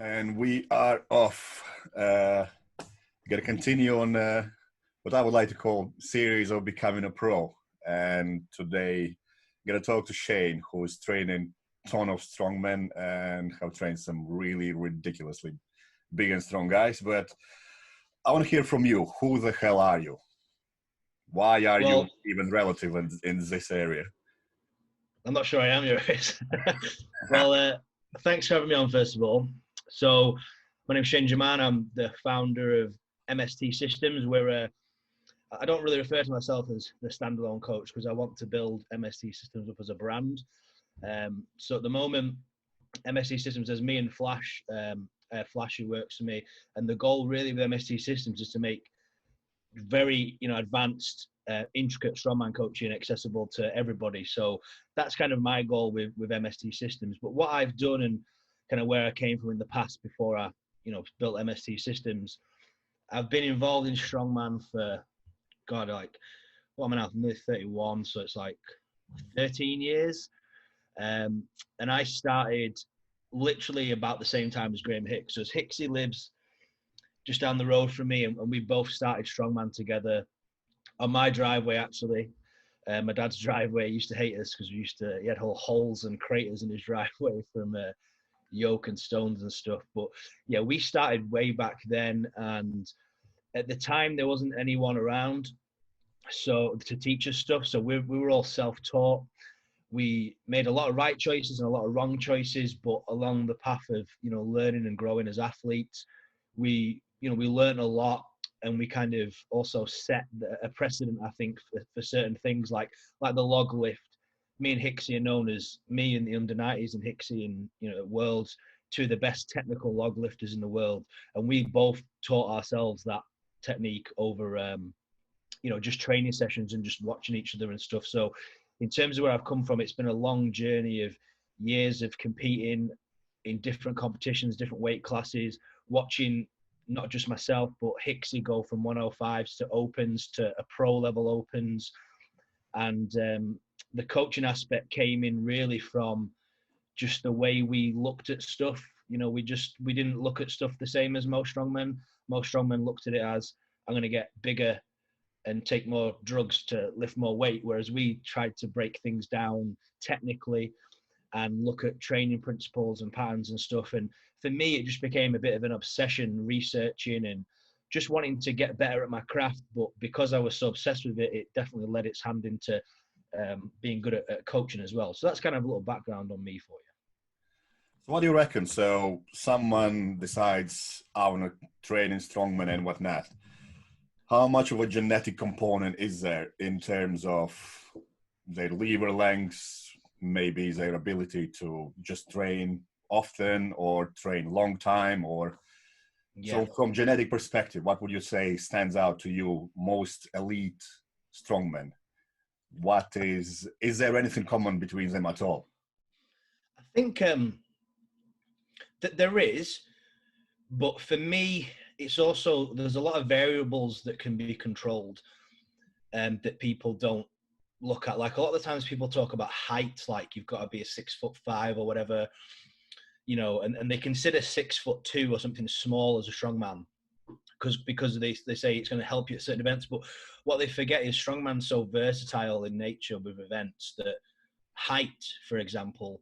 and we are off. Going to continue on what I would like to call series of becoming a pro. And today, I'm going to talk to Shane, who is training a ton of strongmen and have trained some really ridiculously big and strong guys. But I want to hear from you. Who the hell are you? Why are you even relative in this area? I'm not sure I am, Chris. Well, thanks for having me on, first of all. So, my name's Shane Jerman. I'm the founder of mstsystems. I don't really refer to myself as the standalone coach because I want to build mstsystems up as a brand. So at the moment, mstsystems has me and Flash, Flash who works for me. And the goal really with mstsystems is to make very, advanced, intricate strongman coaching accessible to everybody. So that's kind of my goal with mstsystems. But what I've done and kind of where I came from in the past before I, built mstsystems, I've been involved in strongman for, God, I'm now nearly 31, so it's like 13 years. And I started literally about the same time as Graham Hicks. So Hicksy lives just down the road from me, and we both started strongman together on my driveway, actually. My dad's driveway used to hate us because he had whole holes and craters in his driveway from yoke and stones and stuff. But yeah, we started way back then, and at the time there wasn't anyone around so to teach us stuff. So we were all self-taught. We made a lot of right choices and a lot of wrong choices, but along the path of learning and growing as athletes, we learned a lot, and we kind of also set a precedent, I think, for certain things like the log lift. Me and Hicksy are known as, me in the under 90s and Hicksy in worlds, two of the best technical log lifters in the world, and we both taught ourselves that technique over just training sessions and just watching each other and stuff. So in terms of where I've come from, it's been a long journey of years of competing in different competitions, different weight classes, watching not just myself, but Hicksy go from 105s to opens to a pro level opens. And the coaching aspect came in really from just the way we looked at stuff. We didn't look at stuff the same as most strongmen. Most strongmen looked at it as, I'm going to get bigger and take more drugs to lift more weight, whereas we tried to break things down technically and look at training principles and patterns and stuff. And for me, it just became a bit of an obsession, researching and just wanting to get better at my craft. But because I was so obsessed with it, it definitely led its hand into being good at coaching as well. So that's kind of a little background on me for you. So what do you reckon? So someone decides, I want to train in strongman and whatnot. How much of a genetic component is there in terms of their lever lengths, maybe their ability to just train often or train long time? Or so from genetic perspective, what would you say stands out to you most elite strongmen? Is there anything common between them at all? I think that there is, but for me, it's also, there's a lot of variables that can be controlled that people don't look at. Like a lot of the times people talk about height, like you've got to be a 6'5" or whatever, and they consider 6'2" or something small as a strongman because they say it's going to help you at certain events. But what they forget is strongman's so versatile in nature with events that height, for example,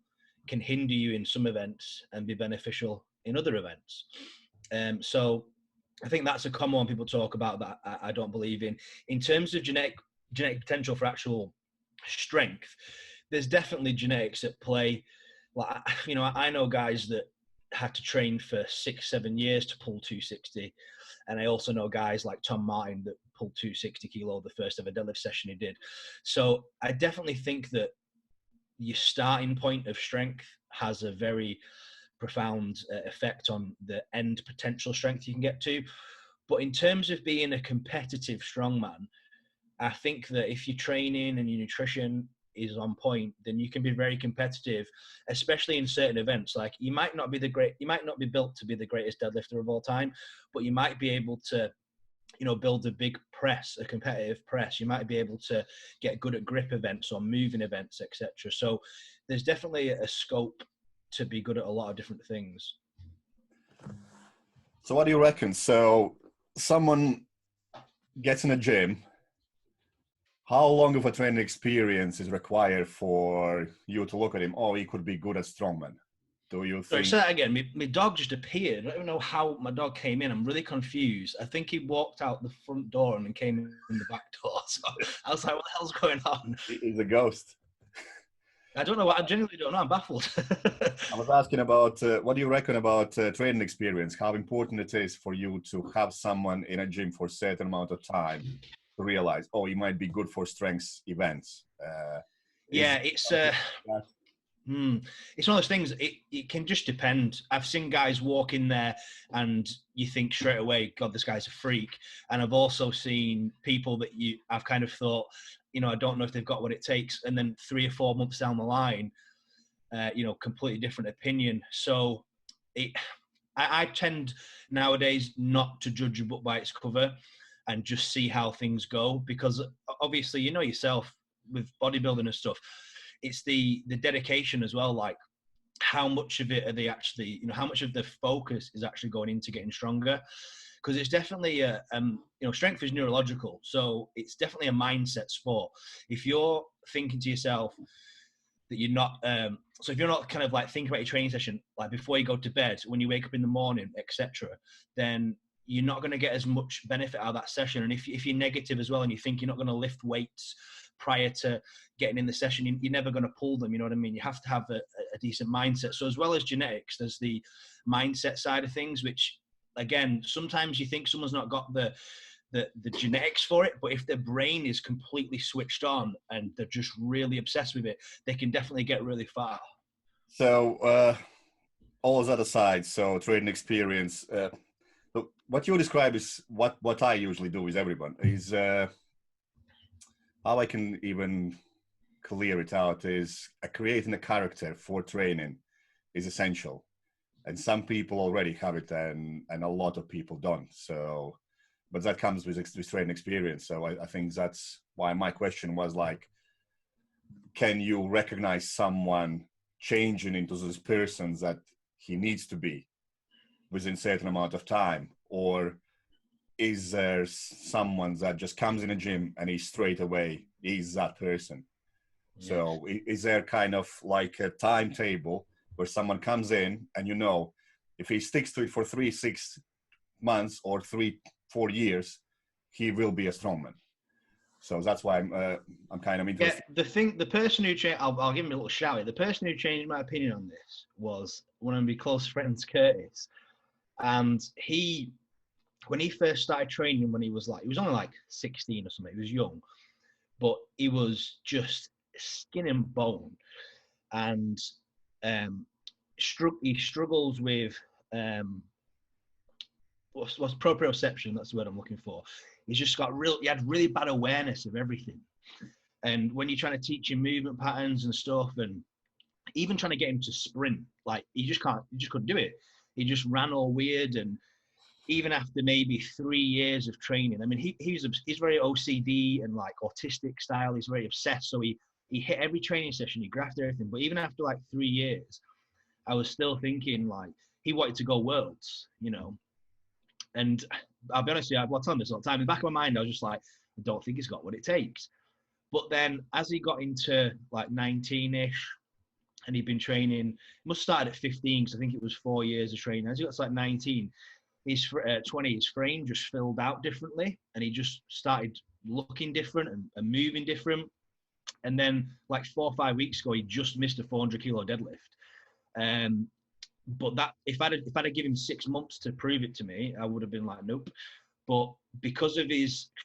can hinder you in some events and be beneficial in other events. So I think that's a common one people talk about that I don't believe in. In terms of genetic potential for actual strength, there's definitely genetics at play. Like, I know guys that had to train for 6-7 years to pull 260. And I also know guys like Tom Martin that pulled 260 kilo the first ever deadlift session he did. So I definitely think that your starting point of strength has a very profound effect on the end potential strength you can get to. But in terms of being a competitive strongman, I think that if your training and your nutrition is on point, then you can be very competitive, especially in certain events. Like you might not be built to be the greatest deadlifter of all time, but you might be able to, build a big press, a competitive press. You might be able to get good at grip events or moving events, etc. So there's definitely a scope to be good at a lot of different things. So what do you reckon? So someone gets in a gym, how long of a training experience is required for you to look at him? Oh, he could be good at strongman. Do you Sorry, think? say that again. My dog just appeared. I don't even know how my dog came in. I'm really confused. I think he walked out the front door and then came in the back door. So I was like, what the hell's going on? He's a ghost. I don't know. I genuinely don't know. I'm baffled. I was asking about what do you reckon about training experience? How important it is for you to have someone in a gym for a certain amount of time to realize, oh, he might be good for strength events. Yeah, Is it's one of those things. It can just depend. I've seen guys walk in there and you think straight away, God, this guy's a freak. And I've also seen people that I've kind of thought, I don't know if they've got what it takes. And then 3 or 4 months down the line, completely different opinion. So I tend nowadays not to judge a book by its cover and just see how things go, because obviously, yourself with bodybuilding and stuff, it's the dedication as well. Like, how much of it are they actually, how much of the focus is actually going into getting stronger? Because it's definitely strength is neurological, so it's definitely a mindset sport. If you're thinking to yourself that you're not, so if you're not kind of like thinking about your training session, like before you go to bed, when you wake up in the morning, etc., then you're not going to get as much benefit out of that session. And if you're negative as well and you think you're not going to lift weights prior to getting in the session, you're never going to pull them. You know what I mean? You have to have a decent mindset. So as well as genetics, there's the mindset side of things, which again, sometimes you think someone's not got the genetics for it, but if their brain is completely switched on and they're just really obsessed with it, they can definitely get really far. so. All those other sides, so training experience. What you describe is what I usually do with everyone is how I can even clear it out is creating a character for training is essential, and some people already have it, and a lot of people don't. So, but that comes with training experience. So I think that's why my question was like, can you recognize someone changing into this person that he needs to be within a certain amount of time, or is there someone that just comes in a gym and he's straight away he's that person? Yeah. So is there kind of like a timetable where someone comes in and if he sticks to it for 3-6 months or 3-4 years, he will be a strongman? So that's why I'm kind of interested. Yeah, the person who changed, I'll give him a little shout out. The person who changed my opinion on this was one of my close friends, Curtis. And when he first started training, when he was only like 16 or something, he was young, but he was just skin and bone. And he struggles with what's proprioception, that's the word I'm looking for. He had really bad awareness of everything. And when you're trying to teach him movement patterns and stuff, and even trying to get him to sprint, like he just couldn't do it. He just ran all weird. And even after maybe 3 years of training, I mean, he's very OCD and like autistic style. He's very obsessed. So he hit every training session, he grafted everything. But even after like 3 years, I was still thinking like he wanted to go worlds, And I'll be honest with you, I'll tell him this all the time. In the back of my mind, I was just like, I don't think he's got what it takes. But then as he got into like 19-ish, and he'd been training, he must have started at 15, because I think it was 4 years of training. As he got to like 19, his 20, his frame just filled out differently, and he just started looking different and moving different. And then like 4 or 5 weeks ago, he just missed a 400 kilo deadlift. But that if I'd have given him 6 months to prove it to me, I would have been like, nope. But because of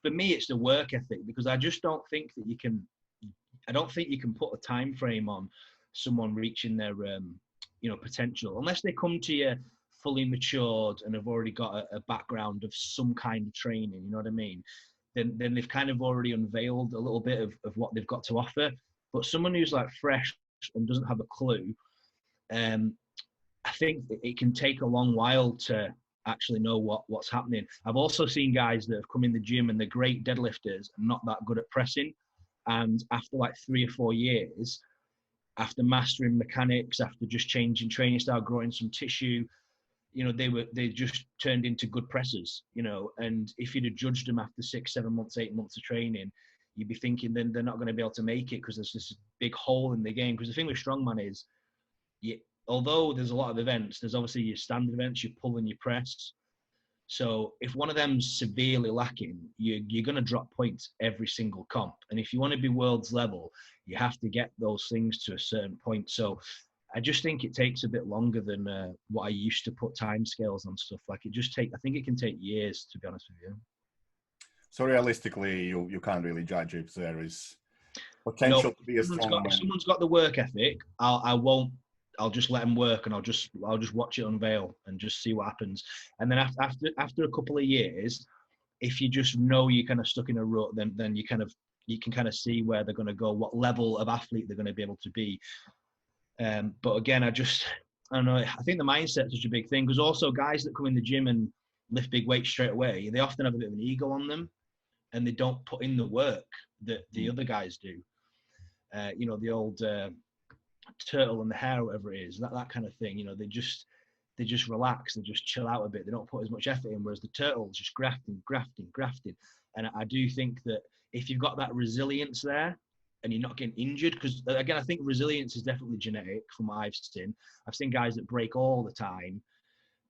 for me, it's the work ethic, because I just don't think that you can. I don't think you can put a time frame on someone reaching their potential unless they come to you fully matured and have already got a background of some kind of training. You know what I mean? Then they've kind of already unveiled a little bit of what they've got to offer. But someone who's like fresh and doesn't have a clue, I think it can take a long while to actually know what's happening. I've also seen guys that have come in the gym and they're great deadlifters and not that good at pressing. And after like 3 or 4 years, after mastering mechanics, after just changing training style, growing some tissue, you know, they just turned into good pressers, you know, and if you'd have judged them after 6, 7 months, 8 months of training, you'd be thinking then they're not going to be able to make it because there's this big hole in the game. Because the thing with strongman is, although there's a lot of events, there's obviously your standard events, your pull and your press. So if one of them's severely lacking, you're going to drop points every single comp. And if you want to be world's level, you have to get those things to a certain point. So I just think it takes a bit longer than what I used to put timescales on stuff. Like I think it can take years, to be honest with you. So realistically, you can't really judge if there is potential to be a strong man. If someone's got the work ethic, I'll just let them work, and I'll just watch it unveil and just see what happens. And then after a couple of years, if you just know you're kind of stuck in a rut, then you can kind of see where they're going to go, what level of athlete they're going to be able to be. But again, I don't know. I think the mindset's such a big thing, because also guys that come in the gym and lift big weights straight away, they often have a bit of an ego on them, and they don't put in the work that the other guys do. You know, the old turtle and the hare, whatever it is, that kind of thing. You know, they just relax, they just chill out a bit. They don't put as much effort in, whereas the turtle's just grafting. And I do think that if you've got that resilience there, and you're not getting injured, because again, I think resilience is definitely genetic from what I've seen. I've seen guys that break all the time,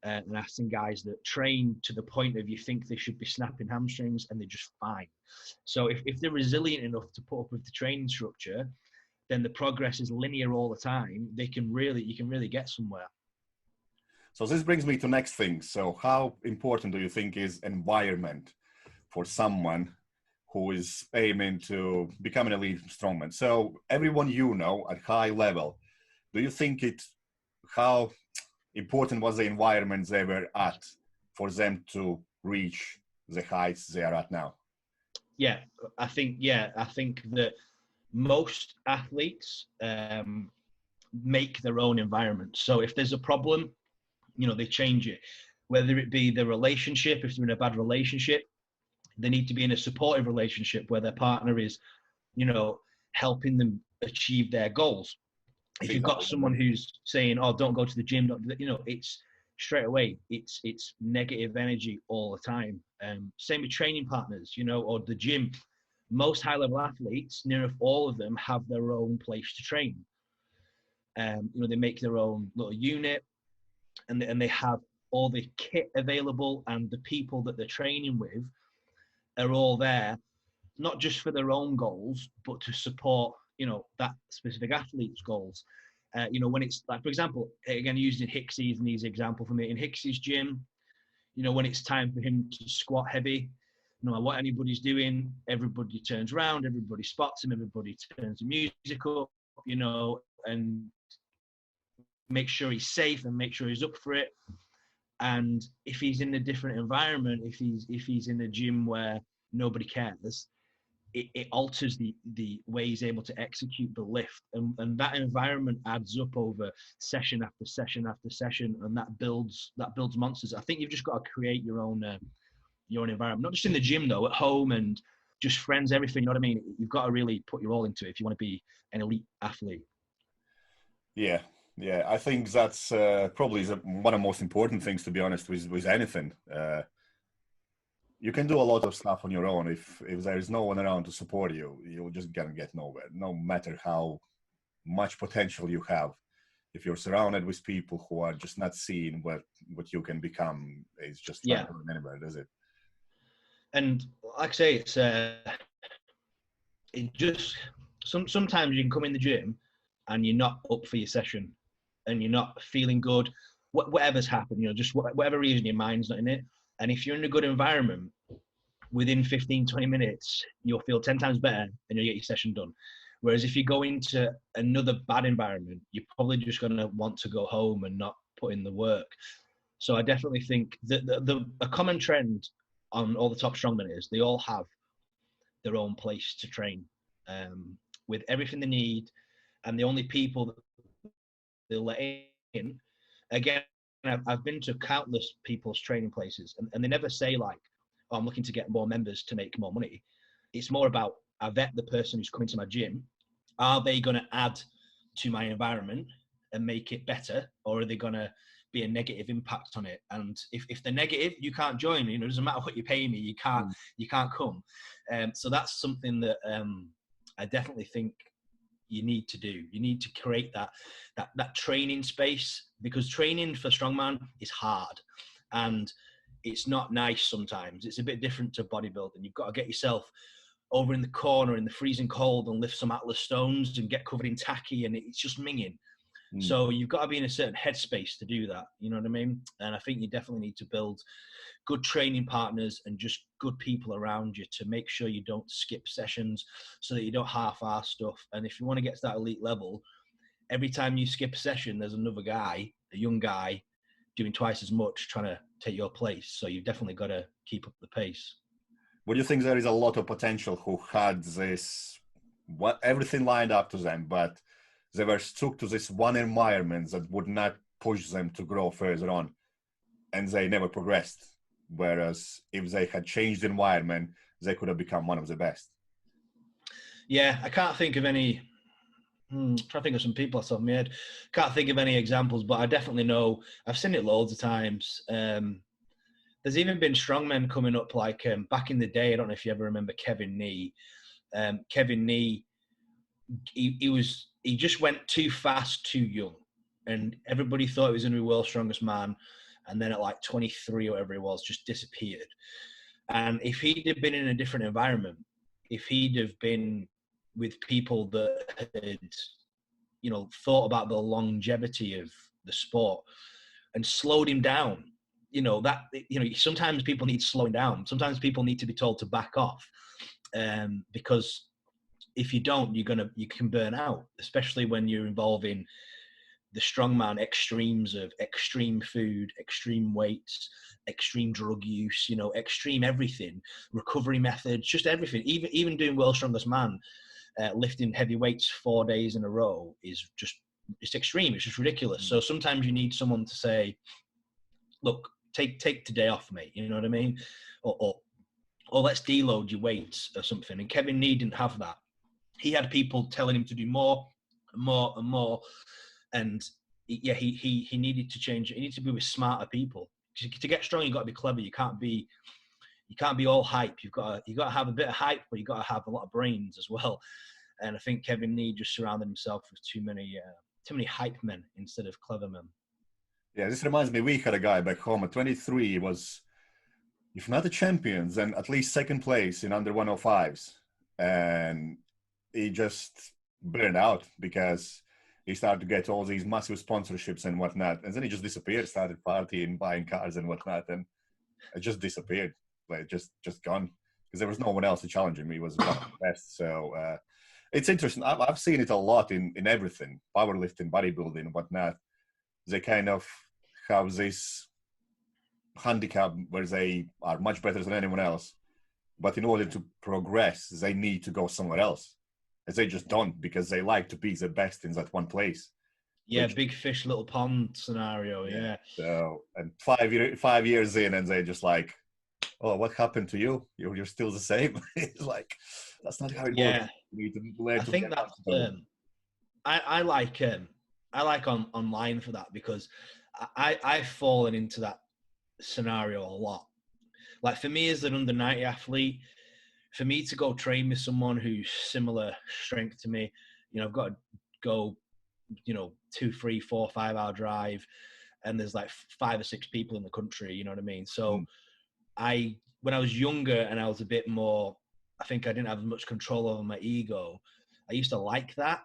and I've seen guys that train to the point of you think they should be snapping hamstrings and they're just fine. So if they're resilient enough to put up with the training structure, then the progress is linear all the time. You can really get somewhere. So this brings me to next thing. So how important do you think is environment for someone who is aiming to become an elite strongman? So everyone you know at high level, do you think how important was the environment they were at for them to reach the heights they are at now? Yeah, I think that most athletes make their own environment. So if there's a problem, you know, they change it. Whether it be the relationship, if they're in a bad relationship, they need to be in a supportive relationship where their partner is, you know, helping them achieve their goals. If you've got someone who's saying, "Oh, don't go to the gym," you know, it's straight away, it's negative energy all the time. Same with training partners, you know, or the gym. Most high-level athletes, near all of them, have their own place to train. You know, they make their own little unit, and they have all the kit available, and the people that they're training with are all there, not just for their own goals, but to support, you know, that specific athlete's goals. You know, when it's like, for example, again, using Hicksy's and these example for me, in Hicksy's gym, you know, when it's time for him to squat heavy, no matter what anybody's doing, everybody turns around, everybody spots him, everybody turns the music up, you know, and make sure he's safe and make sure he's up for it. And if he's in a different environment, if he's in a gym where nobody cares, it alters the way he's able to execute the lift, and that environment adds up over session after session after session, and that builds monsters. I think you've just got to create your own environment, not just in the gym though, at home and just friends, everything. You know what I mean? You've got to really put your all into it if you want to be an elite athlete. Yeah, I think that's probably one of the most important things, to be honest, with anything. You can do a lot of stuff on your own. If there is no one around to support you, you're just gonna get nowhere, no matter how much potential you have. If you're surrounded with people who are just not seeing what you can become, it's just not going anywhere, does it? And like I say, it's it just sometimes you can come in the gym and you're not up for your session and you're not feeling good, whatever's happened, you know, just whatever reason your mind's not in it. And if you're in a good environment, within 15-20 minutes you'll feel 10 times better and you'll get your session done. Whereas if you go into another bad environment, you're probably just going to want to go home and not put in the work. So I definitely think that a common trend on all the top strongmen is they all have their own place to train, with everything they need, and the only people that they'll let in. Again, I've been to countless people's training places, and they never say like, "Oh, I'm looking to get more members to make more money." It's more about, I vet the person who's coming to my gym. Are they going to add to my environment and make it better, or are they going to be a negative impact on it. And if they're negative, you can't join. You know, it doesn't matter what you pay me, you can't come. So that's something that I definitely think you need to do. You need to create that training space, because training for strongman is hard and it's not nice sometimes. It's a bit different to bodybuilding. You've got to get yourself over in the corner in the freezing cold and lift some Atlas stones and get covered in tacky, and it's just minging. So you've got to be in a certain headspace to do that. You know what I mean? And I think you definitely need to build good training partners and just good people around you to make sure you don't skip sessions, so that you don't half-ass stuff. And if you want to get to that elite level, every time you skip a session, there's another guy, a young guy, doing twice as much, trying to take your place. So you've definitely got to keep up the pace. What do you think? There is a lot of potential who had this, everything lined up to them, but they were stuck to this one environment that would not push them to grow further on, and they never progressed. Whereas if they had changed the environment, they could have become one of the best. Yeah, I can't think of any. I'm trying to think of some people off the top of my head. Can't think of any examples, but I definitely know. I've seen it loads of times. There's even been strongmen coming up, like back in the day. I don't know if you ever remember Kevin Nee. Kevin Nee, he just went too fast, too young, and everybody thought he was going to be world's strongest man. And then at like 23 or whatever it was, just disappeared. And if he'd have been in a different environment, if he'd have been with people that had, you know, thought about the longevity of the sport and slowed him down, you know, that, you know, sometimes people need slowing down. Sometimes people need to be told to back off, because if you don't, you can burn out, especially when you're involving the strongman extremes of extreme food, extreme weights, extreme drug use, you know, extreme everything, recovery methods, just everything. Even doing world's strongest man, lifting heavy weights 4 days in a row is just, it's extreme. It's just ridiculous. So sometimes you need someone to say, look, take today off, mate. You know what I mean? Or let's deload your weights or something. And Kevin Nee didn't have that. He had people telling him to do more and more and more. And yeah, he needed to change. He needed to be with smarter people. To get strong, you've got to be clever. You can't be all hype. You've got to have a bit of hype, but you've got to have a lot of brains as well. And I think Kevin Nee just surrounded himself with too many hype men instead of clever men. Yeah, this reminds me, we had a guy back home at 23, he was, if not a champion, then at least second place in under 105s. And he just burned out because he started to get all these massive sponsorships and whatnot. And then he just disappeared, started partying, buying cars and whatnot. And it just disappeared, like just gone. Because there was no one else to challenge him. He was one of the best. So it's interesting. I've seen it a lot in everything, powerlifting, bodybuilding, and whatnot. They kind of have this handicap where they are much better than anyone else. But in order to progress, they need to go somewhere else. As they just don't, because they like to be the best in that one place. Yeah, big fish, little pond scenario. Yeah. So, and 5 years in, and they just like, oh, what happened to you? You're still the same. It's like, that's not how it works. You need to learn. I think that's I like online for that, because I've fallen into that scenario a lot. Like for me as an under 90 athlete, for me to go train with someone who's similar strength to me, you know, I've got to go, you know, 2, 3, 4, 5 hour drive, and there's like 5 or 6 people in the country, you know what I mean? So when I was younger and I was a bit more, I think I didn't have as much control over my ego, I used to like that.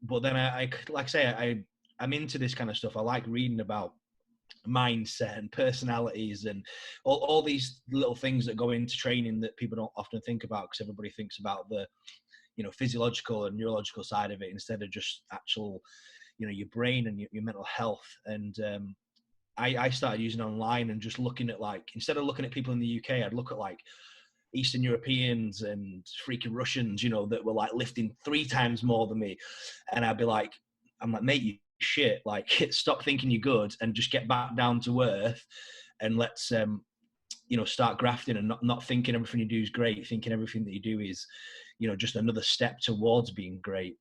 But then I like I say, I'm into this kind of stuff. I like reading about mindset and personalities and all these little things that go into training that people don't often think about, because everybody thinks about the, you know, physiological and neurological side of it instead of just actual, you know, your brain and your mental health. And I started using online and just looking at, like, instead of looking at people in the UK, I'd look at like Eastern Europeans and freaking Russians, you know, that were like lifting 3 times more than me. And I'd be like, I'm like, mate, you shit, like stop thinking you're good and just get back down to earth, and let's you know, start grafting and not thinking everything you do is great, thinking everything that you do is, you know, just another step towards being great.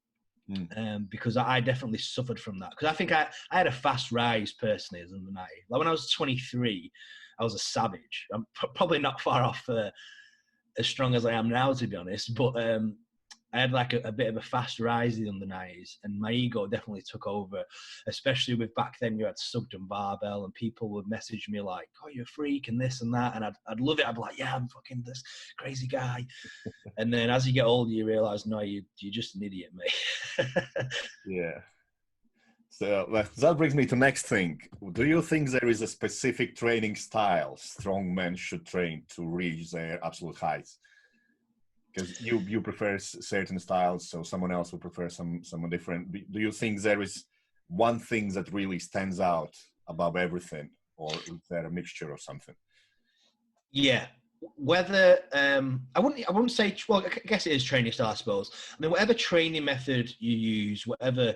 Because I definitely suffered from that. Because I think I had a fast rise personally as under 90. Like when I was 23, I was a savage. I'm probably not far off as strong as I am now, to be honest. But I had like a bit of a fast rise in the under 90s, and my ego definitely took over, especially with back then you had Sugden barbell and people would message me like, oh, you're a freak and this and that. And I'd love it. I'd be like, yeah, I'm fucking this crazy guy. And then as you get older, you realize, no, you're just an idiot, mate. Yeah. So that brings me to next thing. Do you think there is a specific training style strongmen should train to reach their absolute heights? Because you prefer certain styles, so someone else will prefer someone different. Do you think there is one thing that really stands out above everything, or is there a mixture or something? Yeah. Whether I wouldn't say, well, I guess it is training style, I suppose. I mean, whatever training method you use, whatever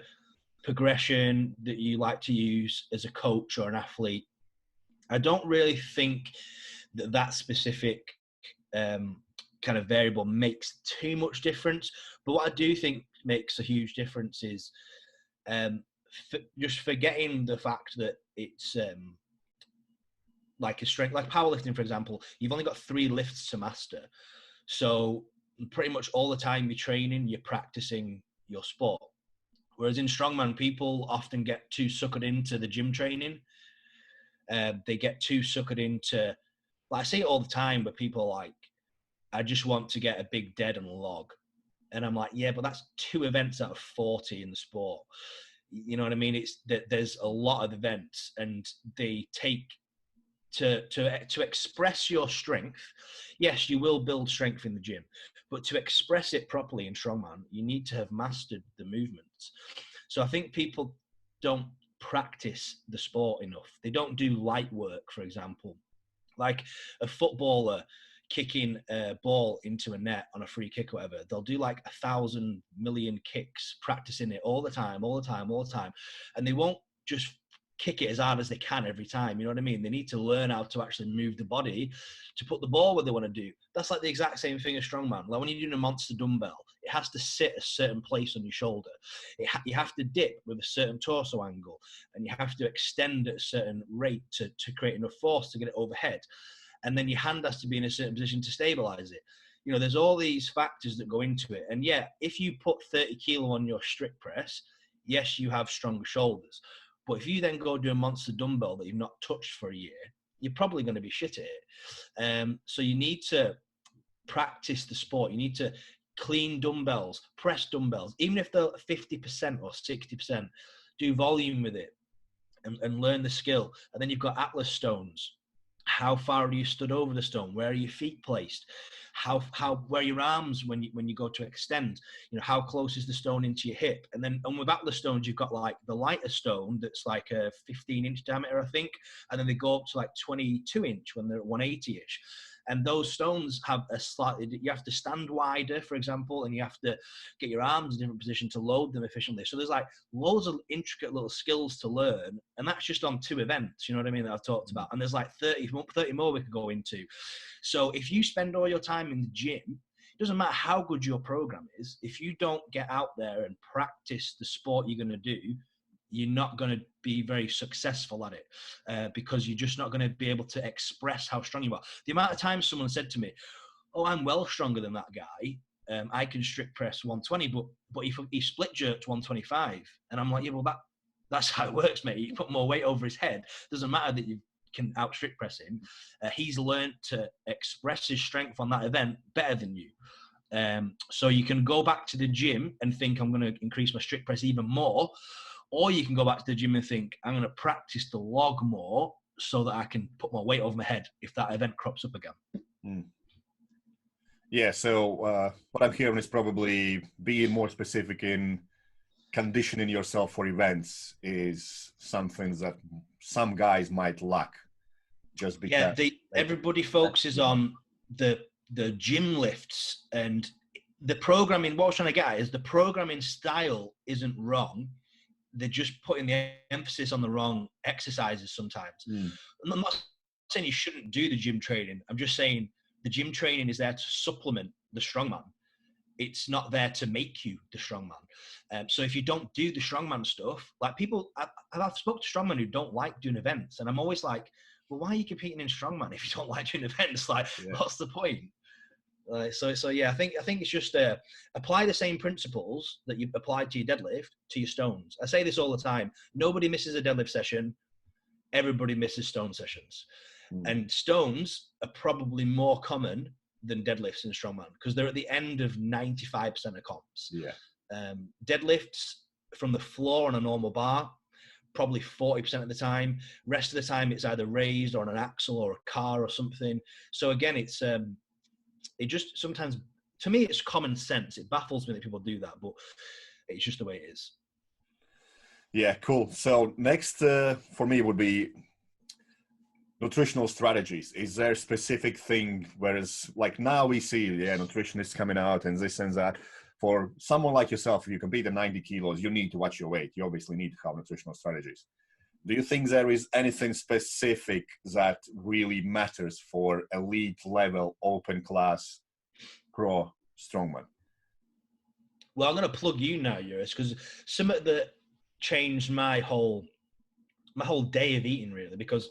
progression that you like to use as a coach or an athlete, I don't really think that specific kind of variable makes too much difference. But what I do think makes a huge difference is just forgetting the fact that it's like a strength, like powerlifting, for example. You've only got 3 lifts to master. So pretty much all the time you're training, you're practicing your sport. Whereas in strongman, people often get too suckered into the gym training. They get too suckered into, like I say it all the time, but people are like, I just want to get a big dead and log. And I'm like, yeah, but that's 2 events out of 40 in the sport. You know what I mean? It's that there's a lot of events, and they take to express your strength. Yes, you will build strength in the gym, but to express it properly in strongman, you need to have mastered the movements. So I think people don't practice the sport enough. They don't do light work, for example. Like a footballer kicking a ball into a net on a free kick or whatever, they'll do like 1,000 million kicks, practicing it all the time. And they won't just kick it as hard as they can every time. You know what I mean? They need to learn how to actually move the body to put the ball where they want to do. That's like the exact same thing as strongman. Like when you're doing a monster dumbbell, it has to sit a certain place on your shoulder. You have to dip with a certain torso angle, and you have to extend at a certain rate to create enough force to get it overhead. And then your hand has to be in a certain position to stabilize it. You know, there's all these factors that go into it. And yeah, if you put 30 kilo on your strict press, yes, you have stronger shoulders. But if you then go do a monster dumbbell that you've not touched for a year, you're probably going to be shit at it. So you need to practice the sport. You need to clean dumbbells, press dumbbells, even if they're 50% or 60%, do volume with it and learn the skill. And then you've got Atlas stones. How far are you stood over the stone? Where are your feet placed? Where are your arms when you go to extend? You know, how close is the stone into your hip? And with Atlas stones, you've got like the lighter stone that's like a 15-inch diameter, I think, and then they go up to like 22-inch when they're at 180-ish. And those stones have you have to stand wider, for example, and you have to get your arms in a different position to load them efficiently. So there's like loads of intricate little skills to learn. And that's just on 2 events, you know what I mean, that I've talked about. And there's like 30 more we could go into. So if you spend all your time in the gym, it doesn't matter how good your program is. If you don't get out there and practice the sport you're going to do, you're not going to be very successful at it because you're just not going to be able to express how strong you are. The amount of times someone said to me, oh, I'm well stronger than that guy. I can strict press 120, but he split jerked 125. And I'm like, yeah, well, that's how it works, mate. You put more weight over his head. Doesn't matter that you can out strict press him. He's learned to express his strength on that event better than you. So you can go back to the gym and think, I'm going to increase my strict press even more. Or you can go back to the gym and think, I'm going to practice the log more so that I can put more weight over my head if that event crops up again. Mm. Yeah, so what I'm hearing is probably being more specific in conditioning yourself for events is something that some guys might lack just because. Yeah, everybody focuses on the gym lifts and the programming. What I was trying to get at is the programming style isn't wrong. They're just putting the emphasis on the wrong exercises sometimes. I'm not saying you shouldn't do the gym training. I'm just saying the gym training is there to supplement the strongman. it's not there to make you the strongman. So if you don't do the strongman stuff, like people, I've spoken to strongmen who don't like doing events, and I'm always like, well, why are you competing in strongman if you don't like doing events? Like, what's the point? So yeah, I think it's just apply the same principles that you applied to your deadlift to your stones. I say this all the time. Nobody misses a deadlift session. Everybody misses stone sessions. And stones are probably more common than deadlifts in strongman because they're at the end of 95% of comps. Deadlifts from the floor on a normal bar, probably 40% of the time. Rest of the time, it's either raised or on an axle or a car or something. So again, it's it just sometimes, to me, it's common sense. It baffles me that people do that, but it's just the way it is. Yeah, cool. So next for me would be nutritional strategies. Is there a specific thing, whereas like now we see, nutritionists coming out and this and that. For someone like yourself, if you compete at 90 kilos, you need to watch your weight. You obviously need to have nutritional strategies. Do you think there is anything specific that really matters for elite level, open class, pro strongman? Well, I'm going to plug you now, Yuris, because something that changed my whole day of eating, really, because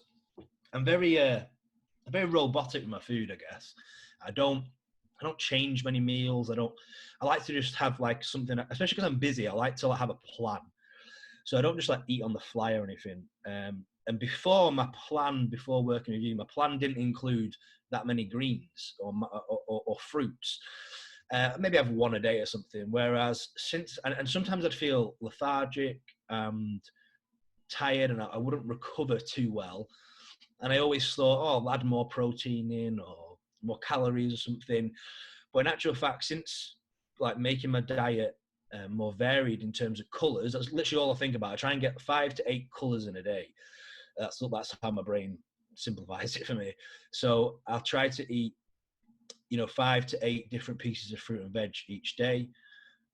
I'm very robotic with my food, I guess. I don't change many meals. I like to just have like something, especially because I'm busy. I like to have a plan. So I don't just like eat on the fly or anything. And before working with you, my plan didn't include that many greens or fruits. Maybe have one a day or something. Whereas and sometimes I'd feel lethargic and tired, and I wouldn't recover too well. And I always thought, I'll add more protein in or more calories or something. But in actual fact, since like making my diet more varied in terms of colours, that's literally all I think about. I try and get 5 to 8 colours in a day. That's how my brain simplifies it for me. So I'll try to eat, 5 to 8 different pieces of fruit and veg each day.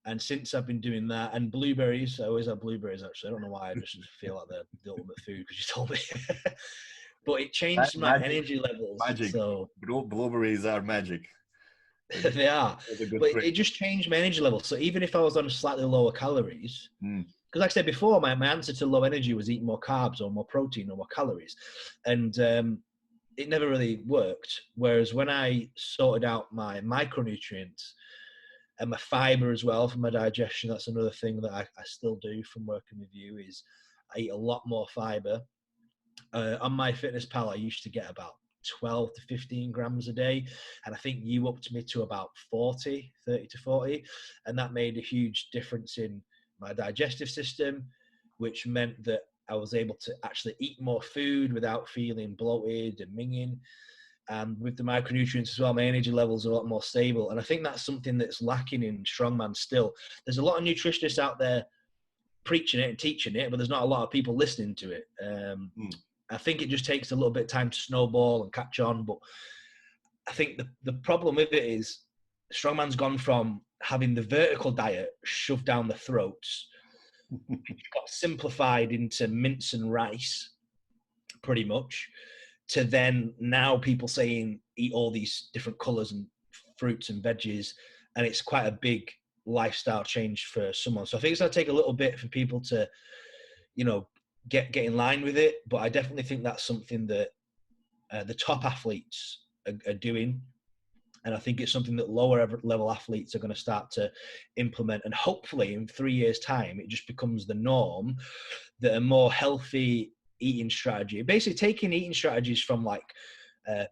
And since I've been doing that, and blueberries, I always have blueberries actually. I don't know why, I just feel like they're the ultimate food because you told me. But it changed my energy levels. Magic. So blueberries are magic. They are. But it just changed my energy levels. So even if I was on slightly lower calories, because like I said before, my answer to low energy was eating more carbs or more protein or more calories. And it never really worked. Whereas when I sorted out my micronutrients and my fiber as well for my digestion, that's another thing that I still do from working with you, is I eat a lot more fiber. On my Fitness Pal, I used to get about 12 to 15 grams a day. And I think you upped me to about 30 to 40. And that made a huge difference in my digestive system, which meant that I was able to actually eat more food without feeling bloated and minging. And with the micronutrients as well, my energy levels are a lot more stable. And I think that's something that's lacking in strongman still. There's a lot of nutritionists out there preaching it and teaching it, but there's not a lot of people listening to it. I think it just takes a little bit of time to snowball and catch on. But I think the problem with it is strongman's gone from having the vertical diet shoved down the throats, got simplified into mince and rice, pretty much, to then now people saying eat all these different colours and fruits and veggies, and it's quite a big lifestyle change for someone. So I think it's going to take a little bit for people to, get in line with it. But I definitely think that's something that the top athletes are doing. And I think it's something that lower level athletes are going to start to implement. And hopefully in 3 years' time, it just becomes the norm that a more healthy eating strategy, basically taking eating strategies from like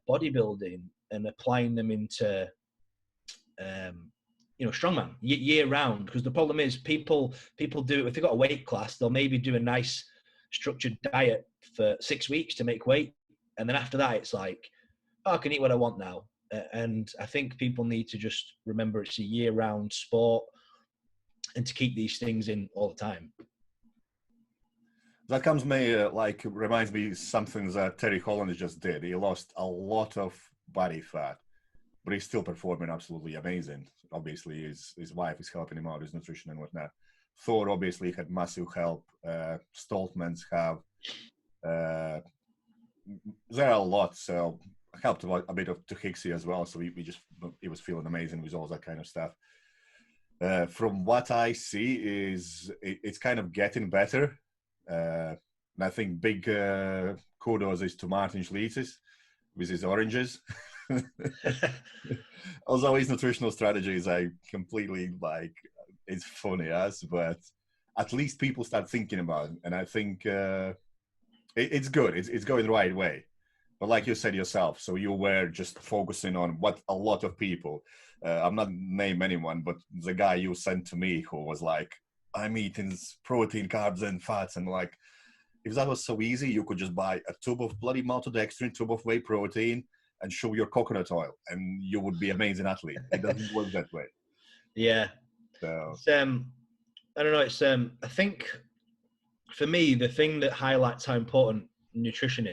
bodybuilding and applying them into, strongman year round. Because the problem is people do it. If they've got a weight class, they'll maybe do a nice structured diet for 6 weeks to make weight. And then after that, it's like, I can eat what I want now. And I think people need to just remember it's a year-round sport and to keep these things in all the time. That reminds me something that Terry Holland just did. He lost a lot of body fat, but he's still performing absolutely amazing. Obviously, his wife is helping him out, his nutrition and whatnot. Thor obviously had massive help. Stoltmans have. There are a lot, so helped a bit of to Hicksy as well. So he was feeling amazing with all that kind of stuff. From what I see, it's kind of getting better. And I think big kudos is to Martin Schlitzes with his oranges. Although his nutritional strategies, I completely like, it's funny, yes, but at least people start thinking about it. And I think it's good. It's going the right way. But like you said yourself, so you were just focusing on what a lot of people, I'm not name anyone, but the guy you sent to me who was like, I'm eating protein, carbs, and fats. And like, if that was so easy, you could just buy a tube of bloody maltodextrin, tube of whey protein, and show your coconut oil, and you would be amazing athlete. It doesn't work that way. Yeah. So It's, I don't know. It's I think for me, the thing that highlights how important nutrition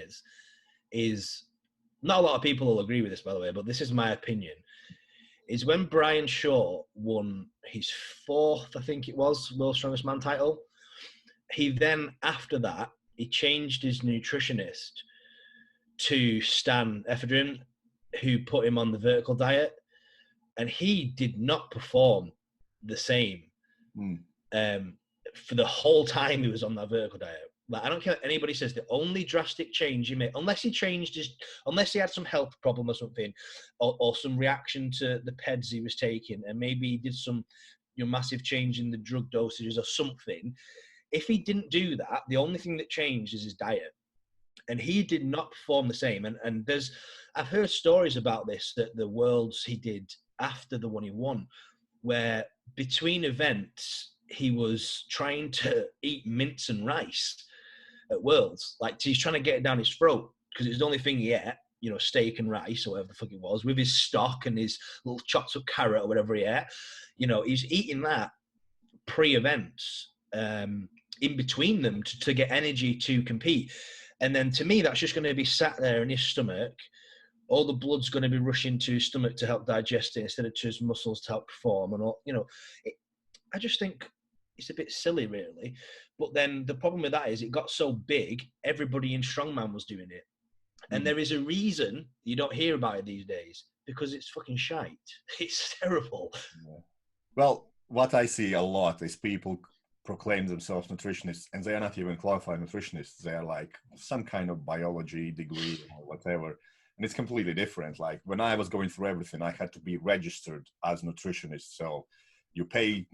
is not a lot of people will agree with this, by the way, but this is my opinion. Is when Brian Shaw won his 4th, I think it was, World's Strongest Man title. He then, after that, he changed his nutritionist to Stan Ephedrin, who put him on the vertical diet, and he did not perform the same for the whole time he was on that vertical diet. Like, I don't care what anybody says, the only drastic change he made, unless he had some health problem or something, or some reaction to the PEDs he was taking, and maybe he did some massive change in the drug dosages or something. If he didn't do that, the only thing that changed is his diet. And he did not perform the same. And I've heard stories about this, that the worlds he did after the one he won, where between events, he was trying to eat mince and rice at worlds. Like, he's trying to get it down his throat because it's the only thing he ate, steak and rice or whatever the fuck it was, with his stock and his little chopped up carrot or whatever he ate. He's eating that pre-events, in between them to get energy to compete. And then to me, that's just going to be sat there in his stomach. All the blood's going to be rushing to his stomach to help digest it instead of to his muscles to help perform. And all, I just think it's a bit silly, really. But then the problem with that is it got so big, everybody in strongman was doing it. And there is a reason you don't hear about it these days, because it's fucking shite. It's terrible. Yeah. Well, what I see a lot is people proclaim themselves nutritionists, and they are not even qualified nutritionists. They are like some kind of biology degree or whatever, and it's completely different. Like, when I was going through everything, I had to be registered as nutritionist. So you pay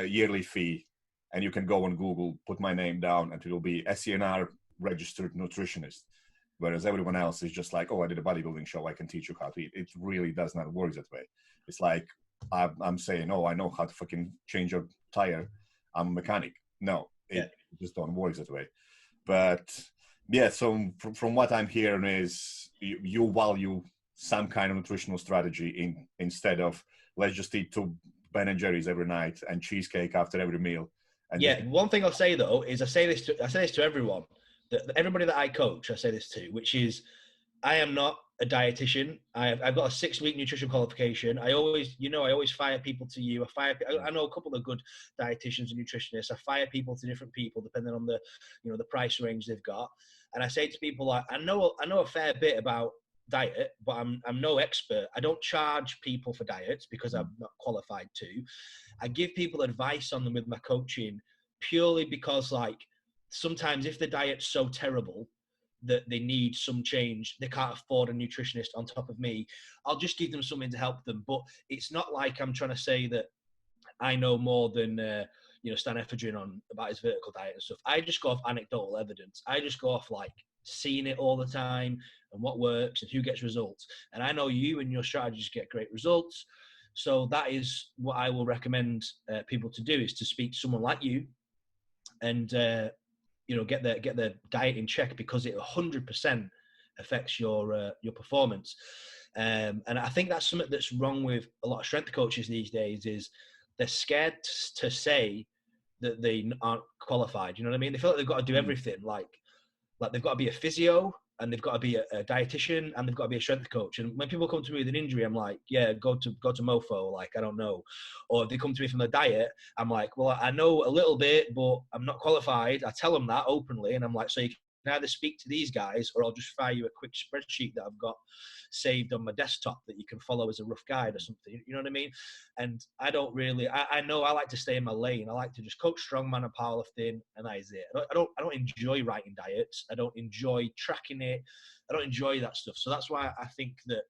yearly fee, and you can go on Google, put my name down, and it will be SCNR registered nutritionist. Whereas everyone else is just like, oh, I did a bodybuilding show, I can teach you how to eat. It really does not work that way. It's like I'm saying, oh, I know how to fucking change your tire, I'm a mechanic. No, it just don't work that way. But yeah, so from what I'm hearing is you value some kind of nutritional strategy instead of, let's just eat 2 Ben & Jerry's every night and cheesecake after every meal. And one thing I'll say though is I say this to everyone, everybody that I coach, I say this to, which is, I am not a dietitian. I've got a 6-week nutrition qualification. I always fire people to you. I know a couple of good dietitians and nutritionists. I fire people to different people depending on the, the price range they've got. And I say to people, like, I know a fair bit about diet, but I'm no expert. I don't charge people for diets because I'm not qualified to. I give people advice on them with my coaching purely because, like, sometimes if the diet's so terrible that they need some change, they can't afford a nutritionist on top of me, I'll just give them something to help them. But it's not like I'm trying to say that I know more than Stan Ephedrin about his vertical diet and stuff. I just go off anecdotal evidence. I just go off, like, seeing it all the time and what works and who gets results. And I know you and your strategies get great results. So that is what I will recommend people to do, is to speak to someone like you and get their diet in check, because it 100% affects your performance. And I think that's something that's wrong with a lot of strength coaches these days, is they're scared to say that they aren't qualified. You know what I mean? They feel like they've got to do everything. Like they've got to be a physio, and they've got to be a dietitian, and they've got to be a strength coach. And when people come to me with an injury, I'm like, yeah, go to Mofo. Like, I don't know. Or if they come to me from a diet, I'm like, well, I know a little bit, but I'm not qualified. I tell them that openly, and I'm like, so you can either speak to these guys, or I'll just fire you a quick spreadsheet that I've got saved on my desktop that you can follow as a rough guide or something. You know what I mean? And I don't really, I know I like to stay in my lane. I like to just coach strongman and powerlifting, and that is it. I don't enjoy writing diets. I don't enjoy tracking it. I don't enjoy that stuff. So that's why I think that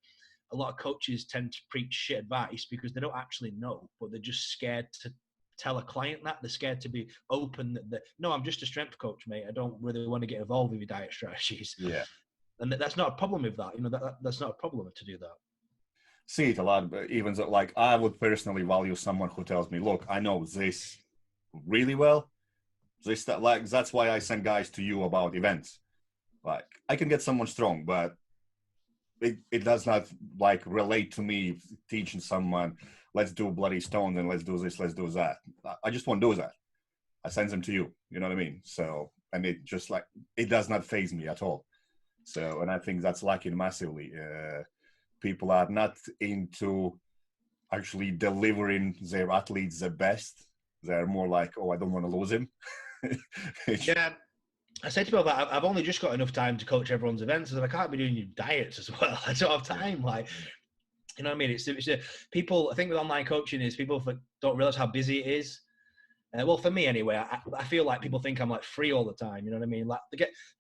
a lot of coaches tend to preach shit advice, because they don't actually know, but they're just scared to tell a client that. They're scared to be open that no, I'm just a strength coach, mate. I don't really want to get involved with your diet strategies. Yeah. And that's not a problem with that. You know, that's not a problem to do that. See it a lot, but even so, like, I would personally value someone who tells me, look, I know this really well. That's why I send guys to you about events. Like, I can get someone strong, but it does not like relate to me teaching someone, let's do bloody stones and let's do this, let's do that. I just won't do that. I send them to you. You know what I mean? So, and it just like, it does not faze me at all. So, and I think that's lacking massively. People are not into actually delivering their athletes the best. They're more like, oh, I don't want to lose him. Yeah. I say to people that I've only just got enough time to coach everyone's events, and I can't be doing new diets as well. I don't have time. Like, you know what I mean? It's people. I think with online coaching is people don't realize how busy it is. Well, for me anyway, I feel like people think I'm like free all the time. You know what I mean? Like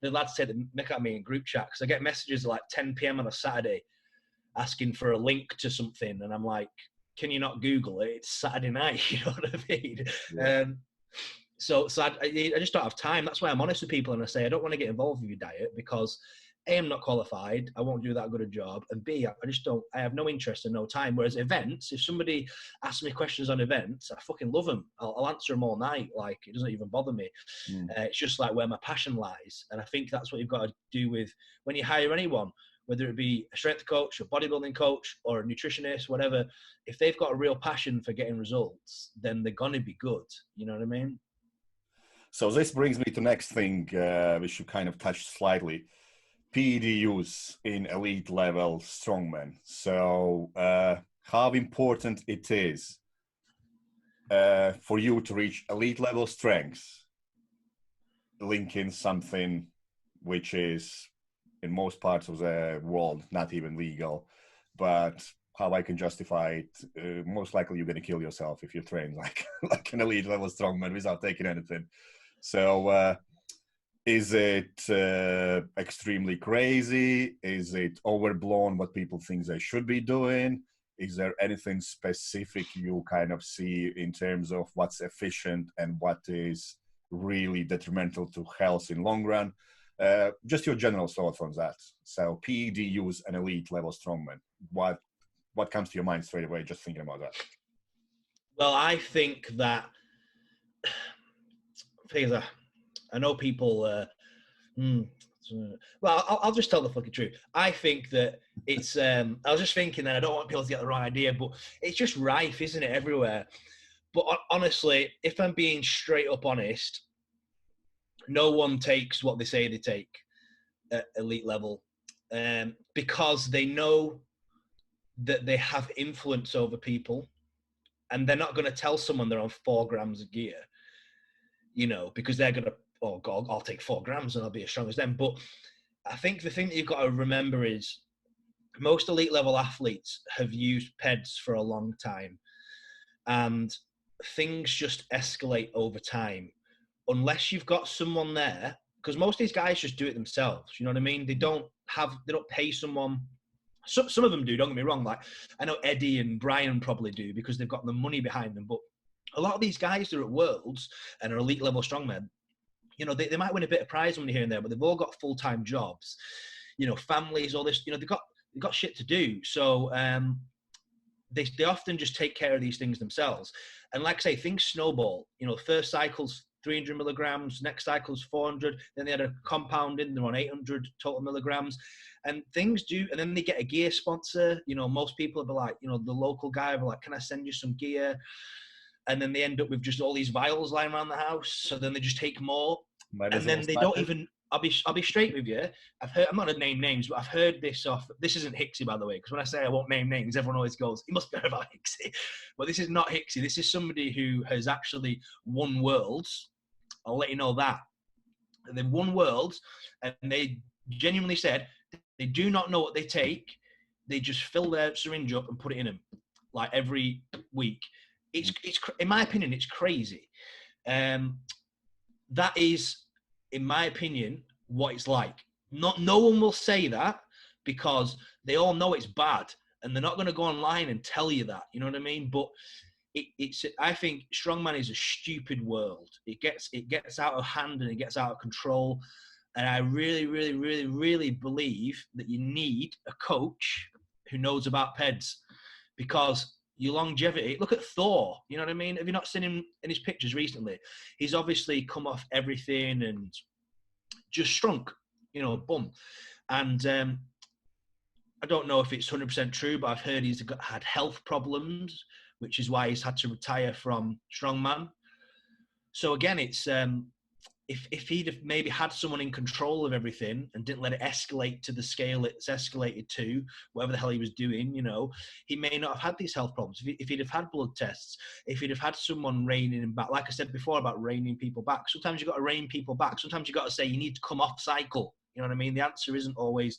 the lads say that make at me in group chat, because I get messages at like 10 p.m. on a Saturday asking for a link to something, and I'm like, can you not Google it? It's Saturday night. You know what I mean? Yeah. So I just don't have time. That's why I'm honest with people, and I say I don't want to get involved with your diet, because A, I'm not qualified. I won't do that good a job. And B, I have no interest and no time. Whereas events, if somebody asks me questions on events, I fucking love them. I'll answer them all night. Like, it doesn't even bother me. It's just like where my passion lies. And I think that's what you've got to do with when you hire anyone, whether it be a strength coach, a bodybuilding coach, or a nutritionist, whatever. If they've got a real passion for getting results, then they're going to be good. You know what I mean? So this brings me to next thing, which you kind of touched slightly. PED use in elite level strongmen. So how important it is for you to reach elite level strength, linking something which is in most parts of the world not even legal, but how I can justify it. Most likely you're going to kill yourself if you train like an elite level strongman without taking anything. So is it extremely crazy? Is it overblown what people think they should be doing? Is there anything specific you kind of see in terms of what's efficient and what is really detrimental to health in long run? Just your general thoughts on that. So PED use an elite level strongman. What comes to your mind straight away just thinking about that? Well, I think that I know people. Well, I'll just tell the fucking truth. I think that it's. I was just thinking that I don't want people to get the wrong idea, but it's just rife, isn't it, everywhere? But honestly, if I'm being straight up honest, no one takes what they say they take at elite level, because they know that they have influence over people, and they're not going to tell someone they're on 4 grams of gear, you know, because they're going to, oh God, I'll take 4 grams and I'll be as strong as them. But I think the thing that you've got to remember is most elite level athletes have used PEDs for a long time, and things just escalate over time unless you've got someone there, because most of these guys just do it themselves. You know what I mean? They don't pay someone. Some of them do, don't get me wrong. Like, I know Eddie and Brian probably do because they've got the money behind them. But a lot of these guys that are at Worlds and are elite level strongmen, you know, they might win a bit of prize money here and there, but they've all got full-time jobs, you know, families, all this, you know, they've got shit to do. So they often just take care of these things themselves. And like I say, things snowball. You know, first cycle's 300 milligrams, next cycle's 400. Then they had a compounding, they're on 800 total milligrams. And things do, and then they get a gear sponsor. You know, most people will be like, you know, the local guy will be like, can I send you some gear? And then they end up with just all these vials lying around the house. So then they just take more. And then they don't even, I'll be straight with you. I'm not gonna name names, but I've heard this this isn't Hicksy, by the way, because when I say I won't name names, everyone always goes, it must be about Hicksy. But this is not Hicksy. This is somebody who has actually won worlds. I'll let you know that. They won worlds, and they genuinely said they do not know what they take. They just fill their syringe up and put it in them, like every week. It's in my opinion, it's crazy. That is, in my opinion, what it's like. No one will say that because they all know it's bad, and they're not going to go online and tell you that. You know what I mean? But it's. I think strongman is a stupid world. It gets out of hand and it gets out of control. And I really, really, really, really believe that you need a coach who knows about PEDs, because your longevity. Look at Thor. You know what I mean? Have you not seen him in his pictures recently? He's obviously come off everything and just shrunk. You know, boom. And I don't know if it's 100% true, but I've heard he's had health problems, which is why he's had to retire from strongman. So again, it's if he'd have maybe had someone in control of everything and didn't let it escalate to the scale it's escalated to, whatever the hell he was doing, you know, he may not have had these health problems. If he'd have had blood tests, if he'd have had someone reining him back, like I said before about reining people back, sometimes you've got to rein people back. Sometimes you've got to say you need to come off cycle. You know what I mean? The answer isn't always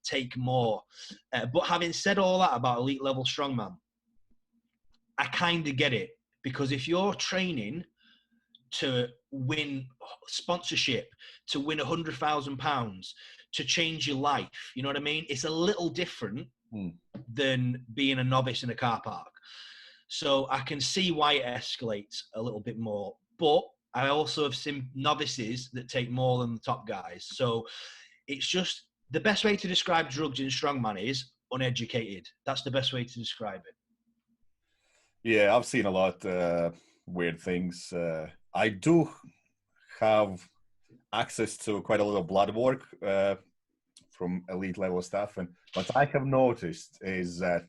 take more. But having said all that about elite level strongman, I kind of get it, because if you're training to win sponsorship, to win £100,000, to change your life, you know what I mean? It's a little different than being a novice in a car park. So I can see why it escalates a little bit more. But I also have seen novices that take more than the top guys. So it's just the best way to describe drugs in strongman is uneducated. That's the best way to describe it. Yeah, I've seen a lot weird things. I do have access to quite a lot of blood work from elite level stuff, and what I have noticed is that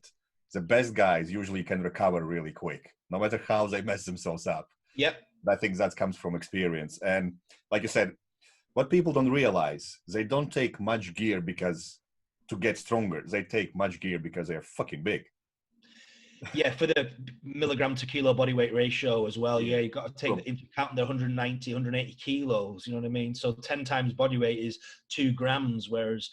the best guys usually can recover really quick, no matter how they mess themselves up. Yep. I think that comes from experience. And like you said, what people don't realize, they don't take much gear because to get stronger. They take much gear because they're fucking big. Yeah, for the milligram to kilo body weight ratio as well. Yeah, you've got to take that into account. They're 190, 180 kilos, you know what I mean? So 10 times body weight is 2 grams, whereas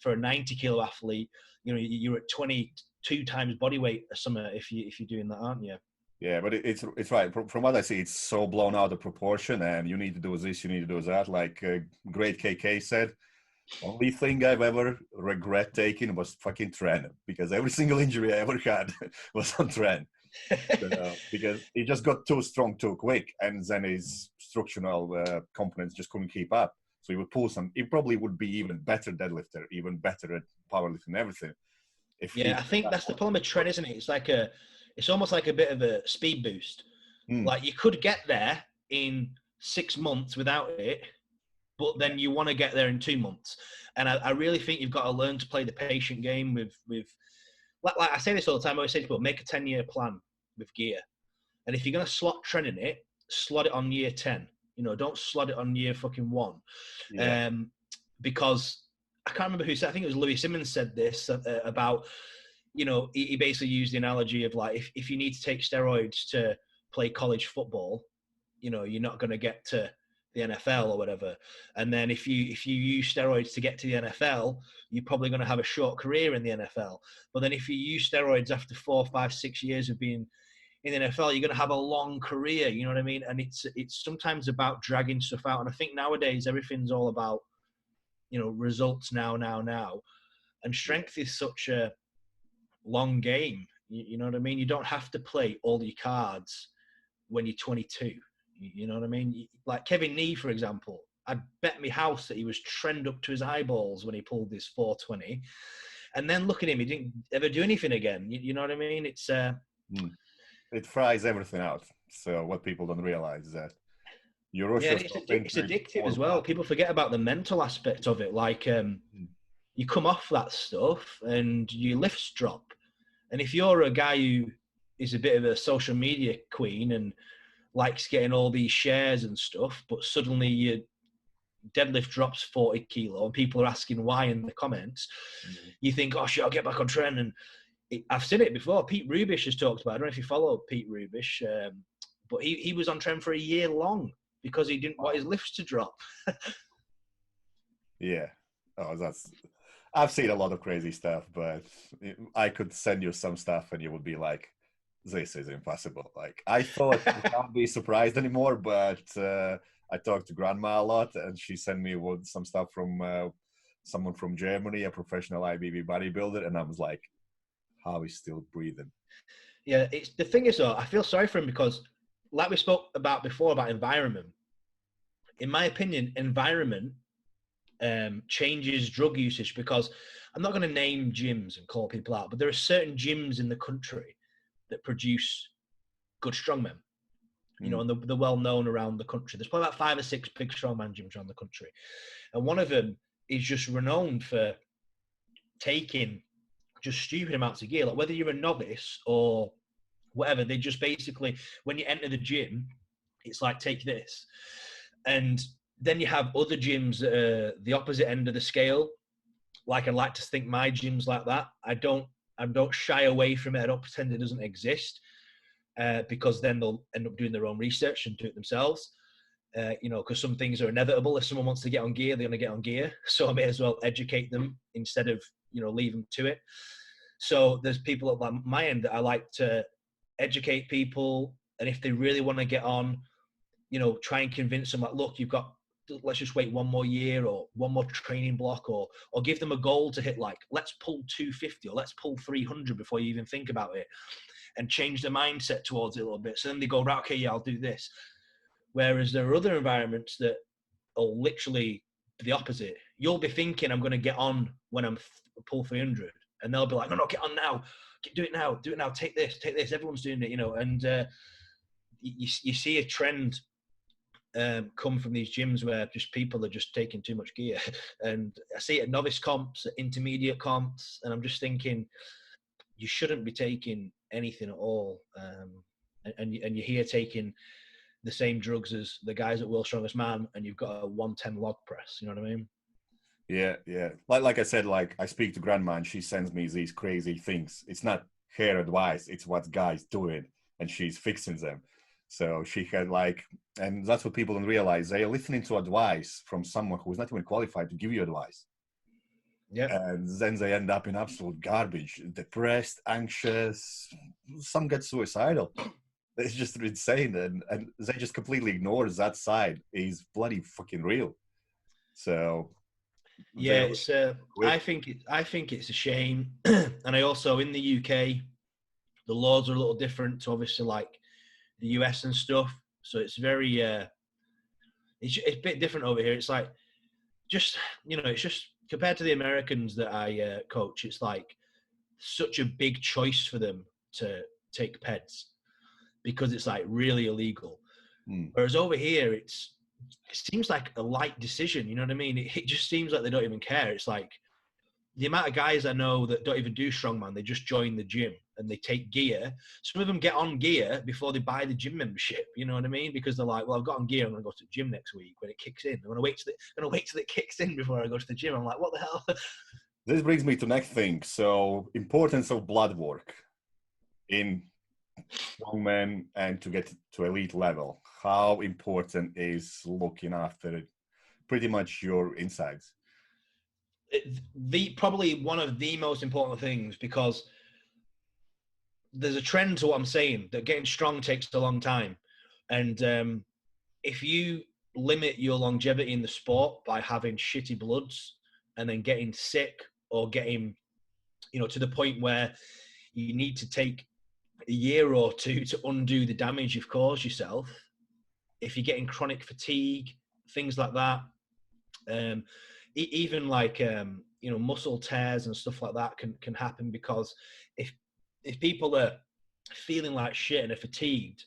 for a 90 kilo athlete, you know, you're at 22 times body weight or something if you're doing that, aren't you? Yeah, but it's right. From what I see, it's so blown out of proportion, and you need to do this, you need to do that. Like great KK said, only thing I've ever regret taking was fucking tren, because every single injury I ever had was on tren. Because he just got too strong too quick, and then his structural components just couldn't keep up. So he would pull some. He probably would be even better deadlifter, even better at powerlifting and everything. I think that's the problem with tren, isn't it? It's almost like a bit of a speed boost. Like you could get there in 6 months without it, but then you want to get there in 2 months. And I really think you've got to learn to play the patient game with like I say this all the time. I always say to people, make a 10-year plan with gear. And if you're going to slot tren in it, slot it on year 10. You know, don't slot it on year fucking 1. Yeah. Because I can't remember who said, I think it was Louis Simmons said this about, you know, he basically used the analogy of like, if you need to take steroids to play college football, you know, you're not going to get to the NFL or whatever. And then if you use steroids to get to the NFL, you're probably going to have a short career in the NFL. But then if you use steroids after 4, 5, 6 years of being in the NFL, you're going to have a long career. You know what I mean? And it's sometimes about dragging stuff out. And I think nowadays everything's all about, you know, results now. And strength is such a long game. You know what I mean? You don't have to play all your cards when you're 22. You know what I mean? Like Kevin Nee, for example, I'd bet my house that he was trend up to his eyeballs when he pulled this 420. And then look at him, he didn't ever do anything again. You know what I mean? It's it fries everything out. So what people don't realize is that it's addictive as well. People forget about the mental aspect of it. Like you come off that stuff and your lifts drop. And if you're a guy who is a bit of a social media queen and likes getting all these shares and stuff, but suddenly your deadlift drops 40 kilo and people are asking why in the comments, you think, oh shit, I'll get back on trend. And I've seen it before. Pete Rubish has talked about it. I don't know if you follow Pete Rubish, but he was on trend for a year long because he didn't want his lifts to drop. Yeah. Oh, I've seen a lot of crazy stuff, but I could send you some stuff and you would be like, this is impossible. Like, I thought I can't be surprised anymore, but I talked to grandma a lot and she sent me some stuff from someone from Germany, a professional IBB bodybuilder. And I was like, how is still breathing? Yeah, it's the thing is though, I feel sorry for him because, like we spoke about before about environment. In my opinion, environment changes drug usage because I'm not going to name gyms and call people out, but there are certain gyms in the country that produce good strongmen. You know, and they're well known around the country. There's probably about 5 or 6 big strongman gyms around the country, and one of them is just renowned for taking just stupid amounts of gear. Like whether you're a novice or whatever, they just basically, when you enter the gym, it's like, take this. And then you have other gyms that are the opposite end of the scale. Like I like to think my gym's like that. I don't shy away from it. I don't pretend it doesn't exist, because then they'll end up doing their own research and do it themselves. You know, because some things are inevitable. If someone wants to get on gear, they're going to get on gear. So I may as well educate them instead of, you know, leave them to it. So there's people at my end that I like to educate people. And if they really want to get on, you know, try and convince them like, look, let's just wait 1 more year or 1 more training block, or give them a goal to hit, like, let's pull 250 or let's pull 300 before you even think about it, and change their mindset towards it a little bit. So then they go, right, okay, yeah, I'll do this. Whereas there are other environments that are literally the opposite. You'll be thinking, I'm going to get on when I'm pull 300. And they'll be like, no, get on now. Do it now. Take this. Everyone's doing it, you know. And you see a trend come from these gyms where just people are just taking too much gear. And I see it at novice comps, at intermediate comps, and I'm just thinking, you shouldn't be taking anything at all. And you're here taking the same drugs as the guys at World's Strongest Man, and you've got a 110 log press. You know what I mean? Yeah, yeah. Like I said, like I speak to grandma and she sends me these crazy things. It's not her advice, it's what guys doing and she's fixing them. So she had like, and that's what people don't realize. They are listening to advice from someone who's not even qualified to give you advice. Yeah. And then they end up in absolute garbage, depressed, anxious, some get suicidal. It's just insane. And they just completely ignore that side is bloody fucking real. So yeah, it's I think it's a shame. And I also, in the UK, the laws are a little different to obviously like the US and stuff. So it's very it's a bit different over here. It's like, just, you know, it's just compared to the Americans that I coach, it's like such a big choice for them to take peds because it's like really illegal. Whereas over here, it seems like a light decision. You know what I mean? It just seems like they don't even care. It's like the amount of guys I know that don't even do strongman, they just join the gym and they take gear. Some of them get on gear before they buy the gym membership. You know what I mean? Because they're like, well, I've got on gear, I'm going to go to the gym next week when it kicks in. I'm going to wait till it kicks in before I go to the gym. I'm like, what the hell? This brings me to next thing. So, importance of blood work in strongman and to get to elite level. How important is looking after pretty much your insides? Probably one of the most important things, because there's a trend to what I'm saying, that getting strong takes a long time. And if you limit your longevity in the sport by having shitty bloods and then getting sick or getting, you know, to the point where you need to take a year or two to undo the damage you've caused yourself, if you're getting chronic fatigue, things like that, even like you know, muscle tears and stuff like that can happen, because if people are feeling like shit and are fatigued,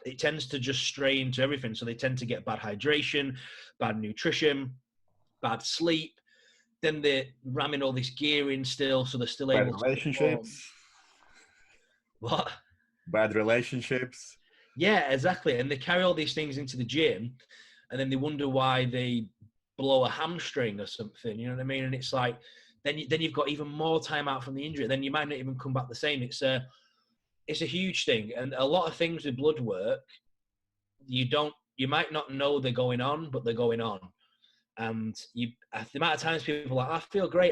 it tends to just stray into everything. So they tend to get bad hydration, bad nutrition, bad sleep. Then they're ramming all this gear in still, so they're still Bad able to relationships. What? Bad relationships. Yeah, exactly. And they carry all these things into the gym, and then they wonder why they blow a hamstring or something. You know what I mean? And it's like, then you've got even more time out from the injury. Then you might not even come back the same. It's a huge thing, and a lot of things with blood work, you might not know they're going on, but they're going on. And the amount of times people are like, I feel great,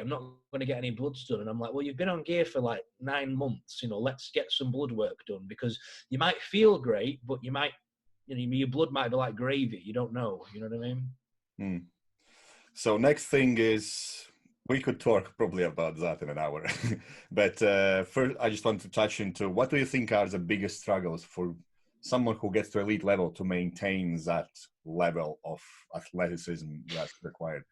I'm not going to get any bloods done. And I'm like, well, you've been on gear for like 9 months, let's get some blood work done, because you might feel great, but you might, your blood might be like gravy. You don't know. You know what I mean? So next thing is, we could talk probably about that in an hour. But first, I just want to touch into, what do you think are the biggest struggles for someone who gets to elite level to maintain that level of athleticism that's required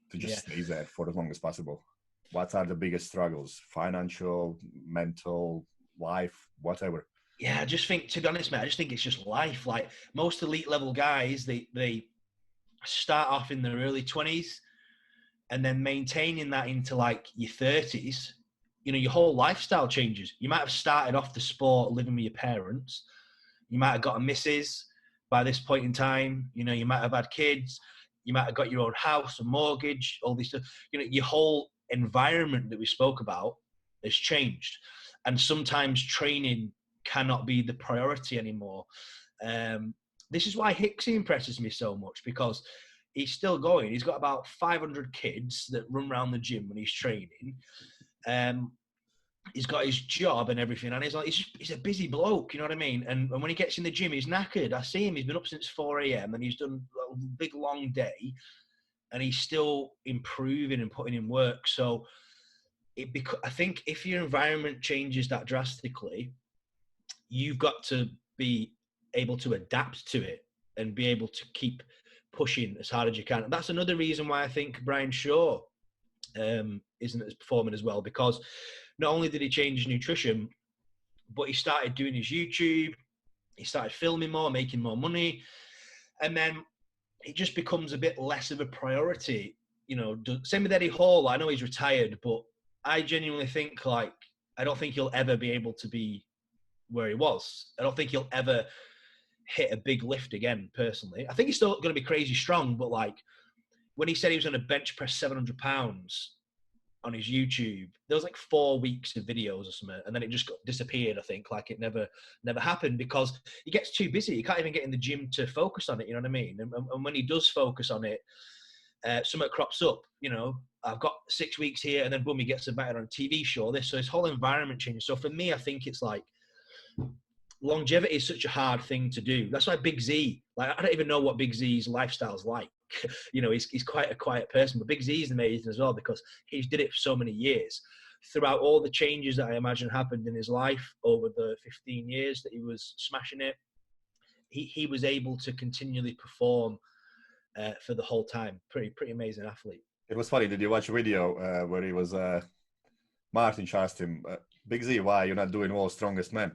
to just stay there for as long as possible? What are the biggest struggles? Financial, mental, life, whatever? Yeah, I just think, to be honest, mate, I just think it's just life. Like most elite level guys, they start off in their early 20s, and then maintaining that into like your 30s, your whole lifestyle changes. You might have started off the sport living with your parents. You might have got a missus by this point in time. You might have had kids. You might have got your own house, a mortgage, all this stuff. Your whole environment that we spoke about has changed. And sometimes training cannot be the priority anymore. This is why Hicksy impresses me so much, because he's still going. He's got about 500 kids that run around the gym when he's training. He's got his job and everything, and he's a busy bloke, you know what I mean? And when he gets in the gym, he's knackered. I see him, he's been up since 4 a.m. and he's done a big, long day, and he's still improving and putting in work. So I think if your environment changes that drastically, you've got to be able to adapt to it and be able to keep pushing as hard as you can. And that's another reason why I think Brian Shaw isn't as performing as well, because not only did he change his nutrition, but he started doing his YouTube, he started filming more, making more money, and then it just becomes a bit less of a priority. Same with Eddie Hall. I know he's retired, but I genuinely think, like, I don't think he'll ever be able to be where he was. I don't think he'll ever hit a big lift again, personally. I think he's still going to be crazy strong, but like when he said he was going to bench press 700 pounds on his YouTube, there was like 4 weeks of videos or something, and then it just disappeared. I think like it never happened, because he gets too busy. He can't even get in the gym to focus on it. You know what I mean? And when he does focus on it, something crops up. I've got 6 weeks here, and then boom, he gets invited on a TV show. So his whole environment changes. So for me, I think it's like, longevity is such a hard thing to do. That's why Big Z, like, I don't even know what Big Z's lifestyle's like. He's quite a quiet person, but Big Z is amazing as well, because he's did it for so many years. Throughout all the changes that I imagine happened in his life over the 15 years that he was smashing it, he was able to continually perform for the whole time. Pretty amazing athlete. It was funny. Did you watch a video where he was, Martin asked him, Big Z, why you're not doing World's Strongest Man?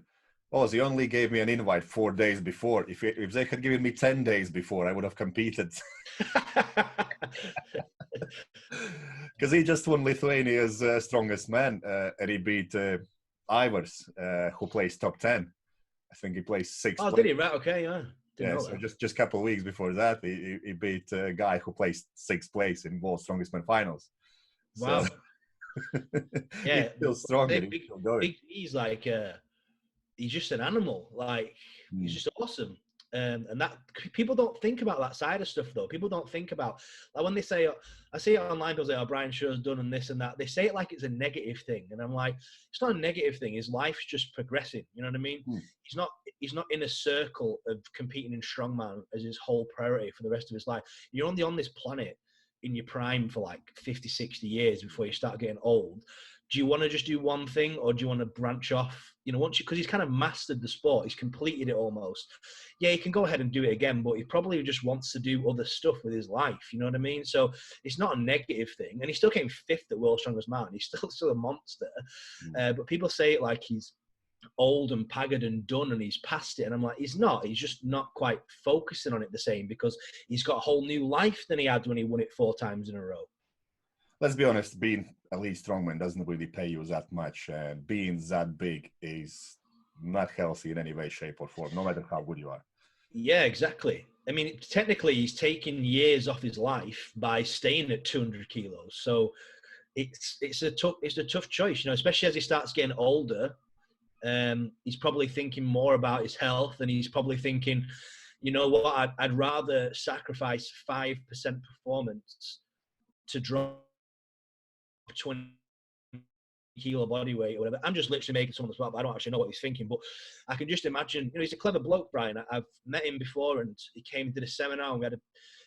Oh, they only gave me an invite 4 days before. If they had given me 10 days before, I would have competed. Because he just won Lithuania's Strongest Man, and he beat Ivers, who placed top 10. I think he placed 6th. Oh, did he? Right, okay, yeah. Yeah, so just a couple of weeks before that, he beat a guy who placed 6th place in World Strongest Man finals. Wow. So, yeah. He's still strong. He's still going. He's like... he's just an animal. Like, he's just awesome. And that, people don't think about that side of stuff, though. People don't think about, like, when they say, I see it online, people say, oh, Brian Shaw's done and this and that. They say it like it's a negative thing. And I'm like, it's not a negative thing. His life's just progressing. You know what I mean? He's not in a circle of competing in strongman as his whole priority for the rest of his life. You're only on this planet in your prime for like 50, 60 years before you start getting old. Do you want to just do one thing, or do you want to branch off? Because he's kind of mastered the sport, he's completed it almost. Yeah, he can go ahead and do it again, but he probably just wants to do other stuff with his life. You know what I mean? So it's not a negative thing. And he still came 5th at World's Strongest Man. He's still a monster. But people say it like he's old and haggard and done and he's past it. And I'm like, he's not. He's just not quite focusing on it the same, because he's got a whole new life than he had when he won it 4 times in a row. Let's be honest, being elite strongman doesn't really pay you that much. And being that big is not healthy in any way, shape, or form, no matter how good you are. Yeah, exactly. I mean, technically, he's taken years off his life by staying at 200 kilos. So it's a tough choice, especially as he starts getting older. He's probably thinking more about his health, and he's probably thinking, you know what, I'd rather sacrifice 5% performance to drop 20 kilo body weight or whatever. I'm just literally making someone on the spot, but I don't actually know what he's thinking. But I can just imagine, you know, he's a clever bloke, Brian. I've met him before, and he came and did a seminar, and we had a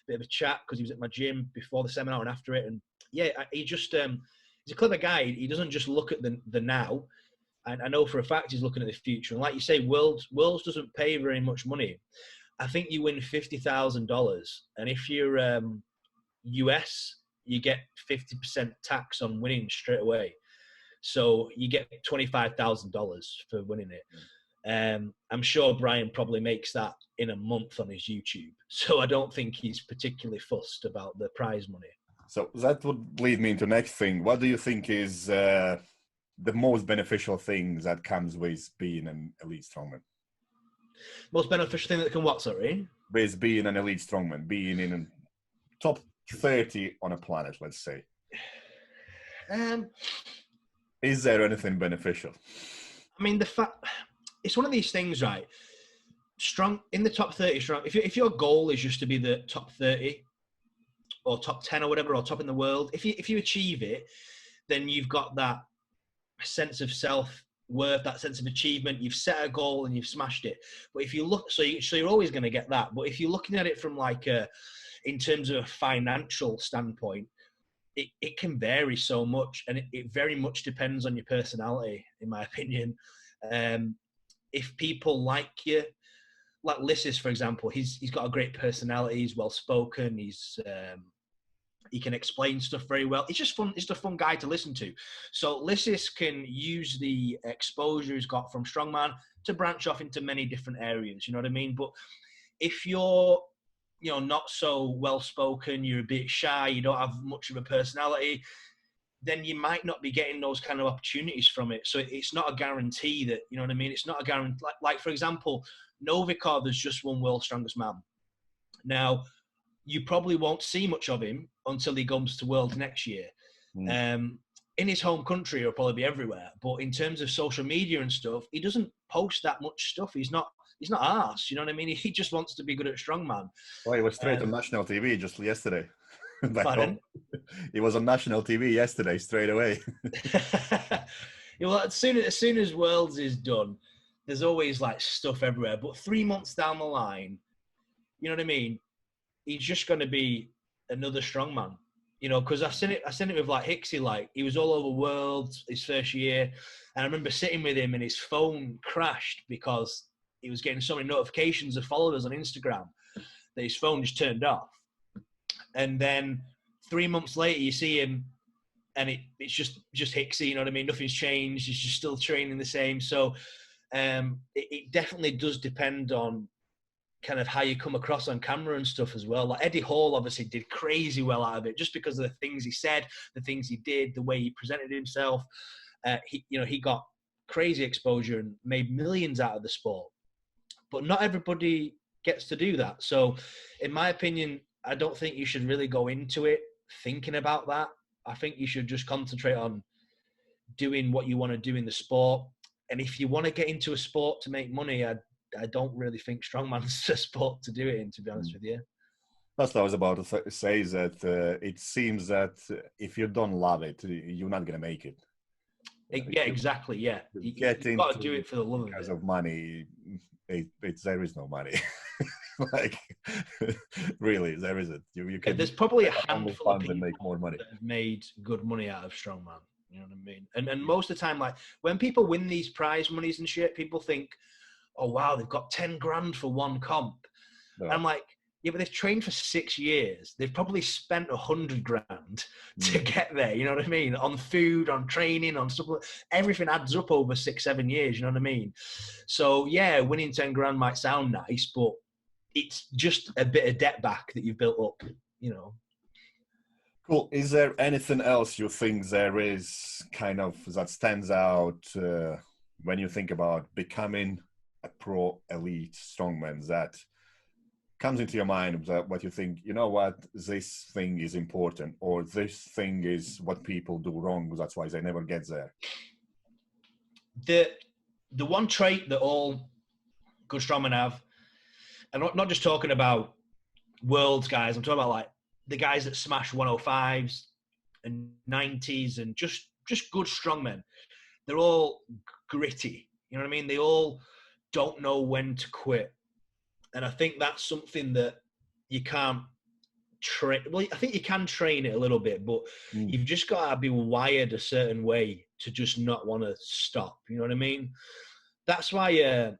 bit of a chat because he was at my gym before the seminar and after it. And yeah, he just he's a clever guy. He doesn't just look at the now. And I know for a fact he's looking at the future. And like you say, Worlds doesn't pay very much money. I think you win $50,000, and if you're US, you get 50% tax on winning straight away. So you get $25,000 for winning it. I'm sure Brian probably makes that in a month on his YouTube. So I don't think he's particularly fussed about the prize money. So that would lead me into the next thing. What do you think is the most beneficial thing that comes with being an elite strongman? Most beneficial thing that can what, sorry? With being an elite strongman, being in a top 30 on a planet, let's say. Is there anything beneficial? I mean, it's one of these things, right? Strong in the top 30, strong. If your goal is just to be the top 30 or top 10 or whatever, or top in the world, if you achieve it, then you've got that sense of self-worth, that sense of achievement. You've set a goal and you've smashed it. But if you look, so you're always going to get that. But if you're looking at it from like in terms of a financial standpoint, it can vary so much, and it very much depends on your personality, in my opinion. If people like you, like Lissis, for example, he's got a great personality. He's well spoken. He can explain stuff very well. It's just fun. It's a fun guy to listen to. So Lissis can use the exposure he's got from strongman to branch off into many different areas. You know what I mean? But if you're, you know, not so well spoken, you're a bit shy, you don't have much of a personality, then you might not be getting those kind of opportunities from it. So it's not a guarantee that, you know what I mean? It's not a guarantee. Like for example, Novikov has just won World's Strongest Man. Now, you probably won't see much of him until he comes to Worlds next year. In his home country, he'll probably be everywhere. But in terms of social media and stuff, he doesn't post that much stuff. He's not arse, you know what I mean? He just wants to be good at strongman. Well, he was straight on national TV just yesterday. Pardon? He was on national TV yesterday, straight away. Well, as soon as Worlds is done, there's always like stuff everywhere. But 3 months down the line, you know what I mean? He's just going to be another strongman, you know, because I've seen it with like Hicksy, like he was all over Worlds his first year. And I remember sitting with him and his phone crashed because he was getting so many notifications of followers on Instagram that his phone just turned off. And then 3 months later, you see him and it's just Hicksy, you know what I mean? Nothing's changed. He's just still training the same. So it definitely does depend on kind of how you come across on camera and stuff as well. Like Eddie Hall obviously did crazy well out of it just because of the things he said, the things he did, the way he presented himself. He got crazy exposure and made millions out of the sport. But not everybody gets to do that. So in my opinion, I don't think you should really go into it thinking about that. I think you should just concentrate on doing what you want to do in the sport. And if you want to get into a sport to make money, I don't really think strongman's a sport to do it in, to be honest with you. That's what I was about to say, is that it seems that if you don't love it, you're not going to make it. Yeah, exactly. Yeah. You've got to do it for the love of it. Because of money, there is no money. Like, really, there isn't. You can, there's probably a handful of people that make more money that have made good money out of strongman. You know what I mean? And most of the time, like when people win these prize monies and shit, people think, oh wow, they've got 10 grand for one comp. No. I'm like, yeah, but they've trained for 6 years. They've probably spent 100 grand to get there. You know what I mean? On food, on training, on stuff. Everything adds up over 6-7 years. You know what I mean? So yeah, winning 10 grand might sound nice, but it's just a bit of debt back that you've built up, you know. Cool. Is there anything else you think there is kind of that stands out when you think about becoming a pro elite strongman that comes into your mind, that what you think, you know what, this thing is important, or this thing is what people do wrong, that's why they never get there? The one trait that all good strongmen have, I'm not just talking about worlds guys. I'm talking about like the guys that smash 105s and 90s and just good strongmen. They're all gritty. You know what I mean? They all don't know when to quit. And I think that's something that you can't train. Well, I think you can train it a little bit, but you've just got to be wired a certain way to just not want to stop. You know what I mean? That's why,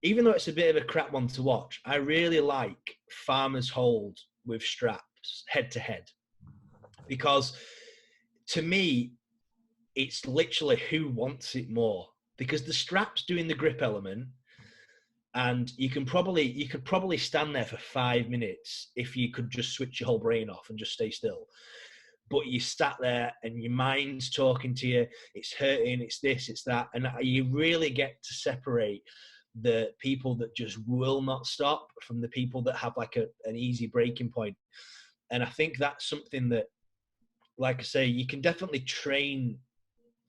even though it's a bit of a crap one to watch, I really like Farmer's Hold with straps head to head, because to me, it's literally who wants it more, because the strap's doing the grip element, and you could probably stand there for 5 minutes if you could just switch your whole brain off and just stay still. But you sat there and your mind's talking to you, it's hurting, it's this, it's that, and you really get to separate the people that just will not stop from the people that have like an easy breaking point. And I think that's something that, like I say, you can definitely train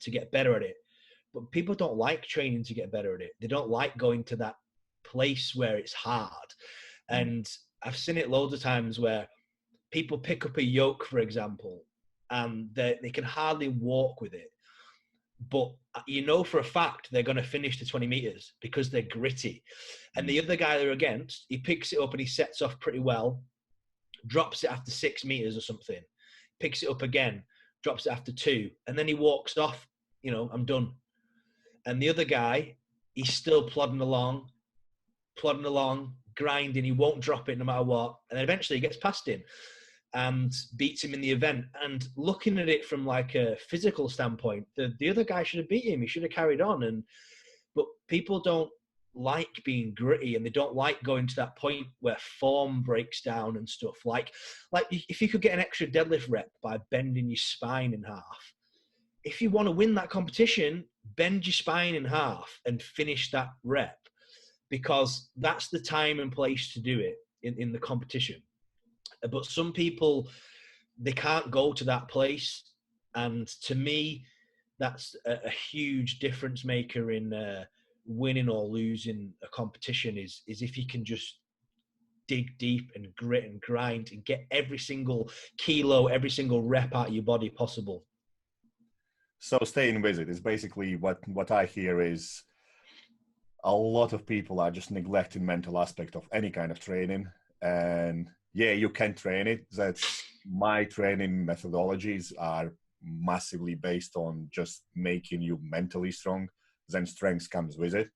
to get better at it, but people don't like training to get better at it. They don't like going to that place where it's hard. And I've seen it loads of times where people pick up a yoke, for example, and they can hardly walk with it, but you know for a fact they're going to finish the 20 meters because they're gritty. And the other guy they're against, he picks it up and he sets off pretty well, drops it after 6 meters or something, picks it up again, drops it after 2, and then he walks off, you know, I'm done. And the other guy, he's still plodding along, grinding. He won't drop it no matter what. And then eventually he gets past him and beats him in the event. And looking at it from like a physical standpoint, the other guy should have beat him. He should have carried on. But people don't like being gritty, and they don't like going to that point where form breaks down and stuff. Like if you could get an extra deadlift rep by bending your spine in half, if you want to win that competition, bend your spine in half and finish that rep, because that's the time and place to do it in the competition. But some people, they can't go to that place. And to me, that's a huge difference maker in winning or losing a competition is if you can just dig deep and grit and grind and get every single kilo, every single rep out of your body possible. So staying with it is basically what I hear is a lot of people are just neglecting mental aspect of any kind of training. And yeah, you can train it. That's my training methodologies are massively based on just making you mentally strong. Then strength comes with it.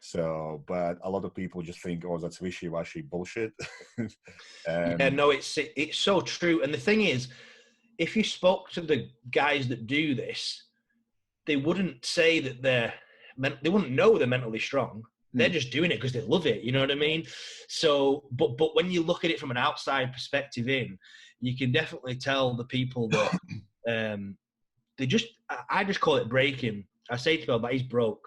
So, but a lot of people just think, oh, that's wishy-washy bullshit. Yeah, no, it's so true. And the thing is, if you spoke to the guys that do this, they wouldn't say that they wouldn't know they're mentally strong. They're just doing it because they love it. You know what I mean? So, but when you look at it from an outside perspective you can definitely tell the people that I just call it breaking. I say to people, but he's broke.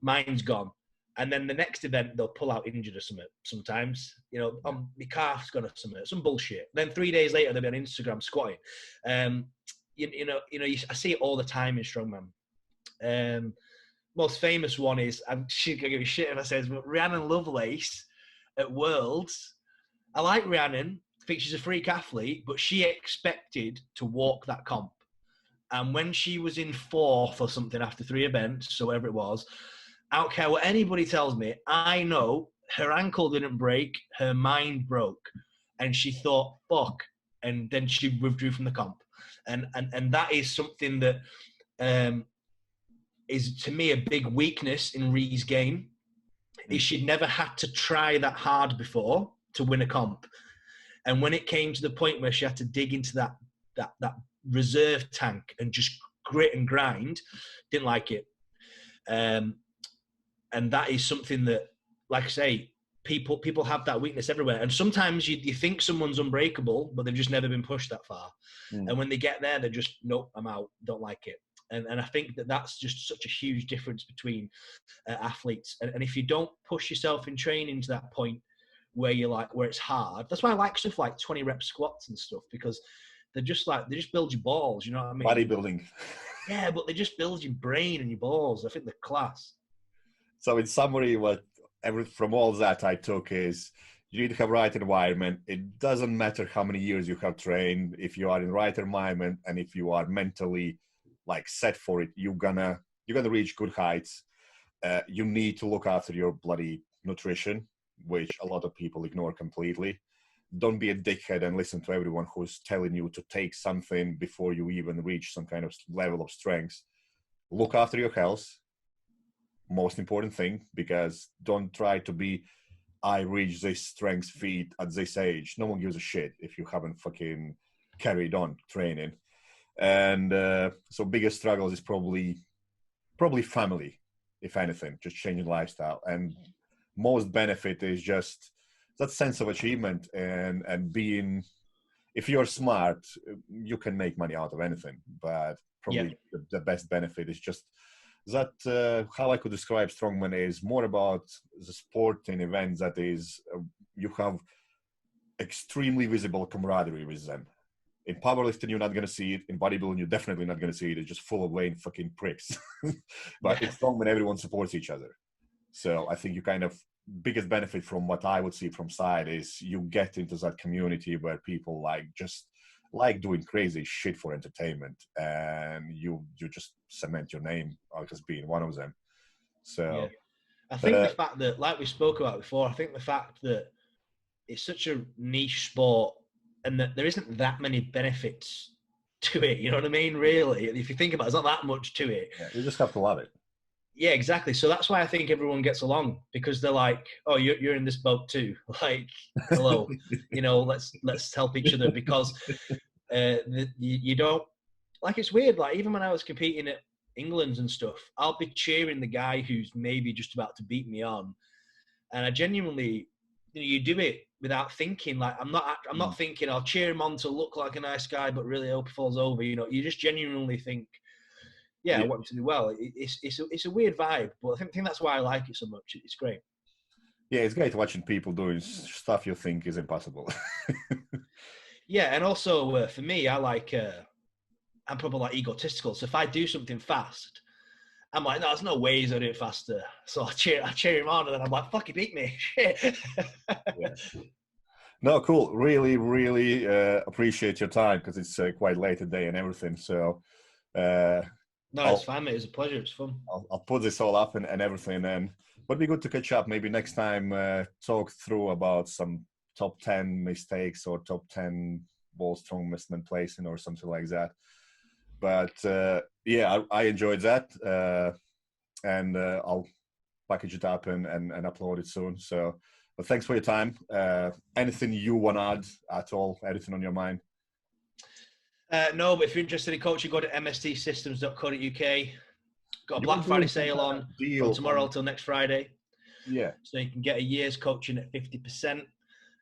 Mine's gone. And then the next event, they'll pull out injured or something sometimes. You know, my calf's gone or something, some bullshit. Then 3 days later, they'll be on Instagram squatting. I see it all the time in strongman. Most famous one is, she's going to give me shit if I say this, but Rhiannon Lovelace at Worlds. I like Rhiannon. I think she's a freak athlete, but she expected to walk that comp. And when she was in 4th or something after 3 events, so whatever it was, I don't care what anybody tells me, I know her ankle didn't break, her mind broke. And she thought, fuck. And then she withdrew from the comp. And that is something that is, to me, a big weakness in Rhee's game. Is she'd never had to try that hard before to win a comp. And when it came to the point where she had to dig into that reserve tank and just grit and grind, didn't like it. And that is something that, like I say, people have that weakness everywhere. And sometimes you think someone's unbreakable, but they've just never been pushed that far. And when they get there, they're just, nope, I'm out, don't like it. And I think that's just such a huge difference between athletes. And if you don't push yourself in training to that point where where it's hard, that's why I like stuff like 20 rep squats and stuff, because they just build your balls, you know what I mean? Bodybuilding. Yeah, but they just build your brain and your balls. I think they're class. So in summary, what from all that I took is you need to have right environment. It doesn't matter how many years you have trained. If you are in right environment and if you are mentally like set for it, you're gonna reach good heights. You need to look after your bloody nutrition, which a lot of people ignore completely. Don't be a dickhead and listen to everyone who's telling you to take something before you even reach some kind of level of strength. Look after your health, most important thing, because don't try to be, I reach this strength feat at this age. No one gives a shit if you haven't fucking carried on training. And so biggest struggles is probably family, if anything, just changing lifestyle. And most benefit is just that sense of achievement and being, if you're smart, you can make money out of anything, but probably the best benefit is just that how I could describe strongman is more about the sporting events that is you have extremely visible camaraderie with them. In powerlifting, you're not going to see it. In bodybuilding, you're definitely not going to see it. It's just full of lame fucking pricks. But it's strongman, everyone supports each other. So I think you kind of biggest benefit from what I would see from side is you get into that community where people just like doing crazy shit for entertainment, and you just cement your name as being one of them. So I think the fact that, like we spoke about before, I think the fact that it's such a niche sport and that there isn't that many benefits to it, you know what I mean? Really, if you think about it, there's not that much to it. Yeah, you just have to love it. Yeah, exactly. So that's why I think everyone gets along, because they're like, "Oh, you're in this boat too." Like, hello, let's help each other, because you don't, like, it's weird. Like, even when I was competing at England's and stuff, I'll be cheering the guy who's maybe just about to beat me on, and I genuinely, you do it without thinking. Like, I'm not thinking I'll cheer him on to look like a nice guy, but really hope he falls over. You just genuinely think, I want him to do well. It's a weird vibe, but I think that's why I like it so much. It's great. Yeah, it's great watching people doing stuff you think is impossible. Yeah, and also for me, I'm probably like egotistical. So if I do something fast, I'm like, no, there's no ways I do it faster. So I cheer him on, and then I'm like, fuck, he beat me. Shit. Yeah. No, cool. Really, really appreciate your time, because it's quite late today and everything. So no, it's fine, mate. It was a pleasure. It's fun. I'll put this all up and everything, and would be good to catch up maybe next time, talk through about some top 10 mistakes or top 10 ball strongman placing or something like that. But I enjoyed that, and I'll package it up and upload it soon. So, but thanks for your time. Anything you want to add at all? Anything on your mind? No, but if you're interested in coaching, go to mstsystems.co.uk. Got a Black Friday sale on from tomorrow till next Friday. Yeah. So you can get a year's coaching at 50%.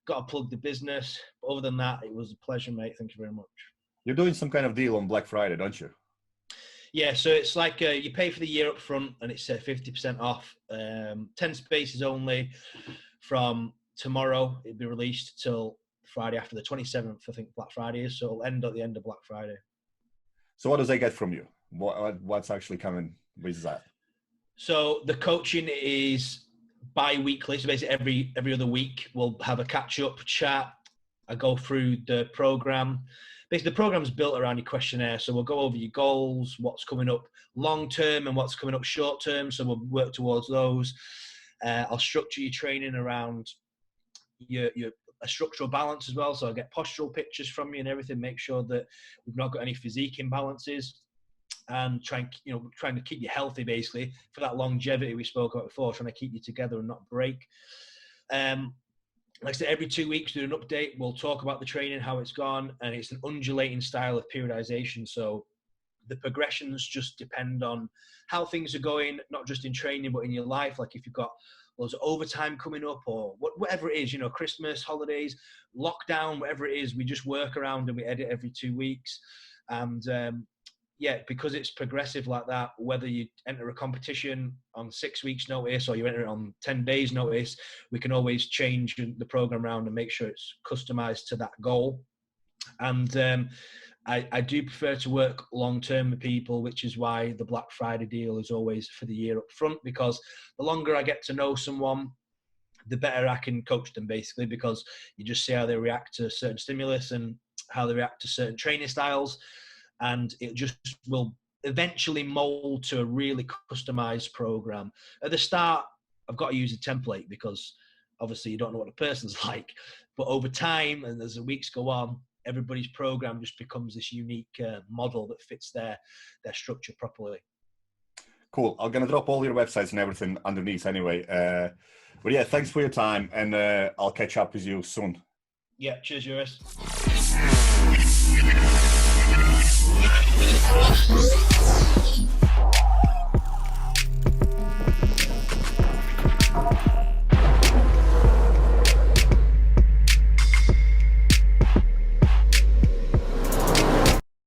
Got to plug the business. But other than that, it was a pleasure, mate. Thank you very much. You're doing some kind of deal on Black Friday, don't you? Yeah, so it's like you pay for the year up front, and it's 50% off. 10 spaces only from tomorrow. It'll be released till Friday after the 27th, I think Black Friday is. So it'll end at the end of Black Friday. So what does they get from you? What's actually coming with that? So the coaching is bi-weekly. So basically every other week we'll have a catch-up chat. I go through the program. Basically, the program's built around your questionnaire. So we'll go over your goals, what's coming up long-term and what's coming up short-term. So we'll work towards those. I'll structure your training around your a structural balance as well. So I'll get postural pictures from you and everything, make sure that we've not got any physique imbalances, and trying to keep you healthy, basically, for that longevity we spoke about before, trying to keep you together and not break. Like I said, every 2 weeks do an update. We'll talk about the training, how it's gone, and it's an undulating style of periodization. So the progressions just depend on how things are going, not just in training, but in your life. Like if you've got loads of overtime coming up or whatever it is, Christmas, holidays, lockdown, whatever it is, we just work around and we edit every 2 weeks. And because it's progressive like that, whether you enter a competition on 6 weeks notice or you enter it on 10 days notice, we can always change the program around and make sure it's customized to that goal. And I do prefer to work long-term with people, which is why the Black Friday deal is always for the year up front, because the longer I get to know someone, the better I can coach them, basically, because you just see how they react to certain stimulus and how they react to certain training styles, and it just will eventually mold to a really customized program. At the start, I've got to use a template because obviously you don't know what the person's like, but over time and as the weeks go on, everybody's program just becomes this unique model that fits their structure properly. Cool. I'm going to drop all your websites and everything underneath anyway. But yeah, thanks for your time, and I'll catch up with you soon. Yeah, cheers, Juris.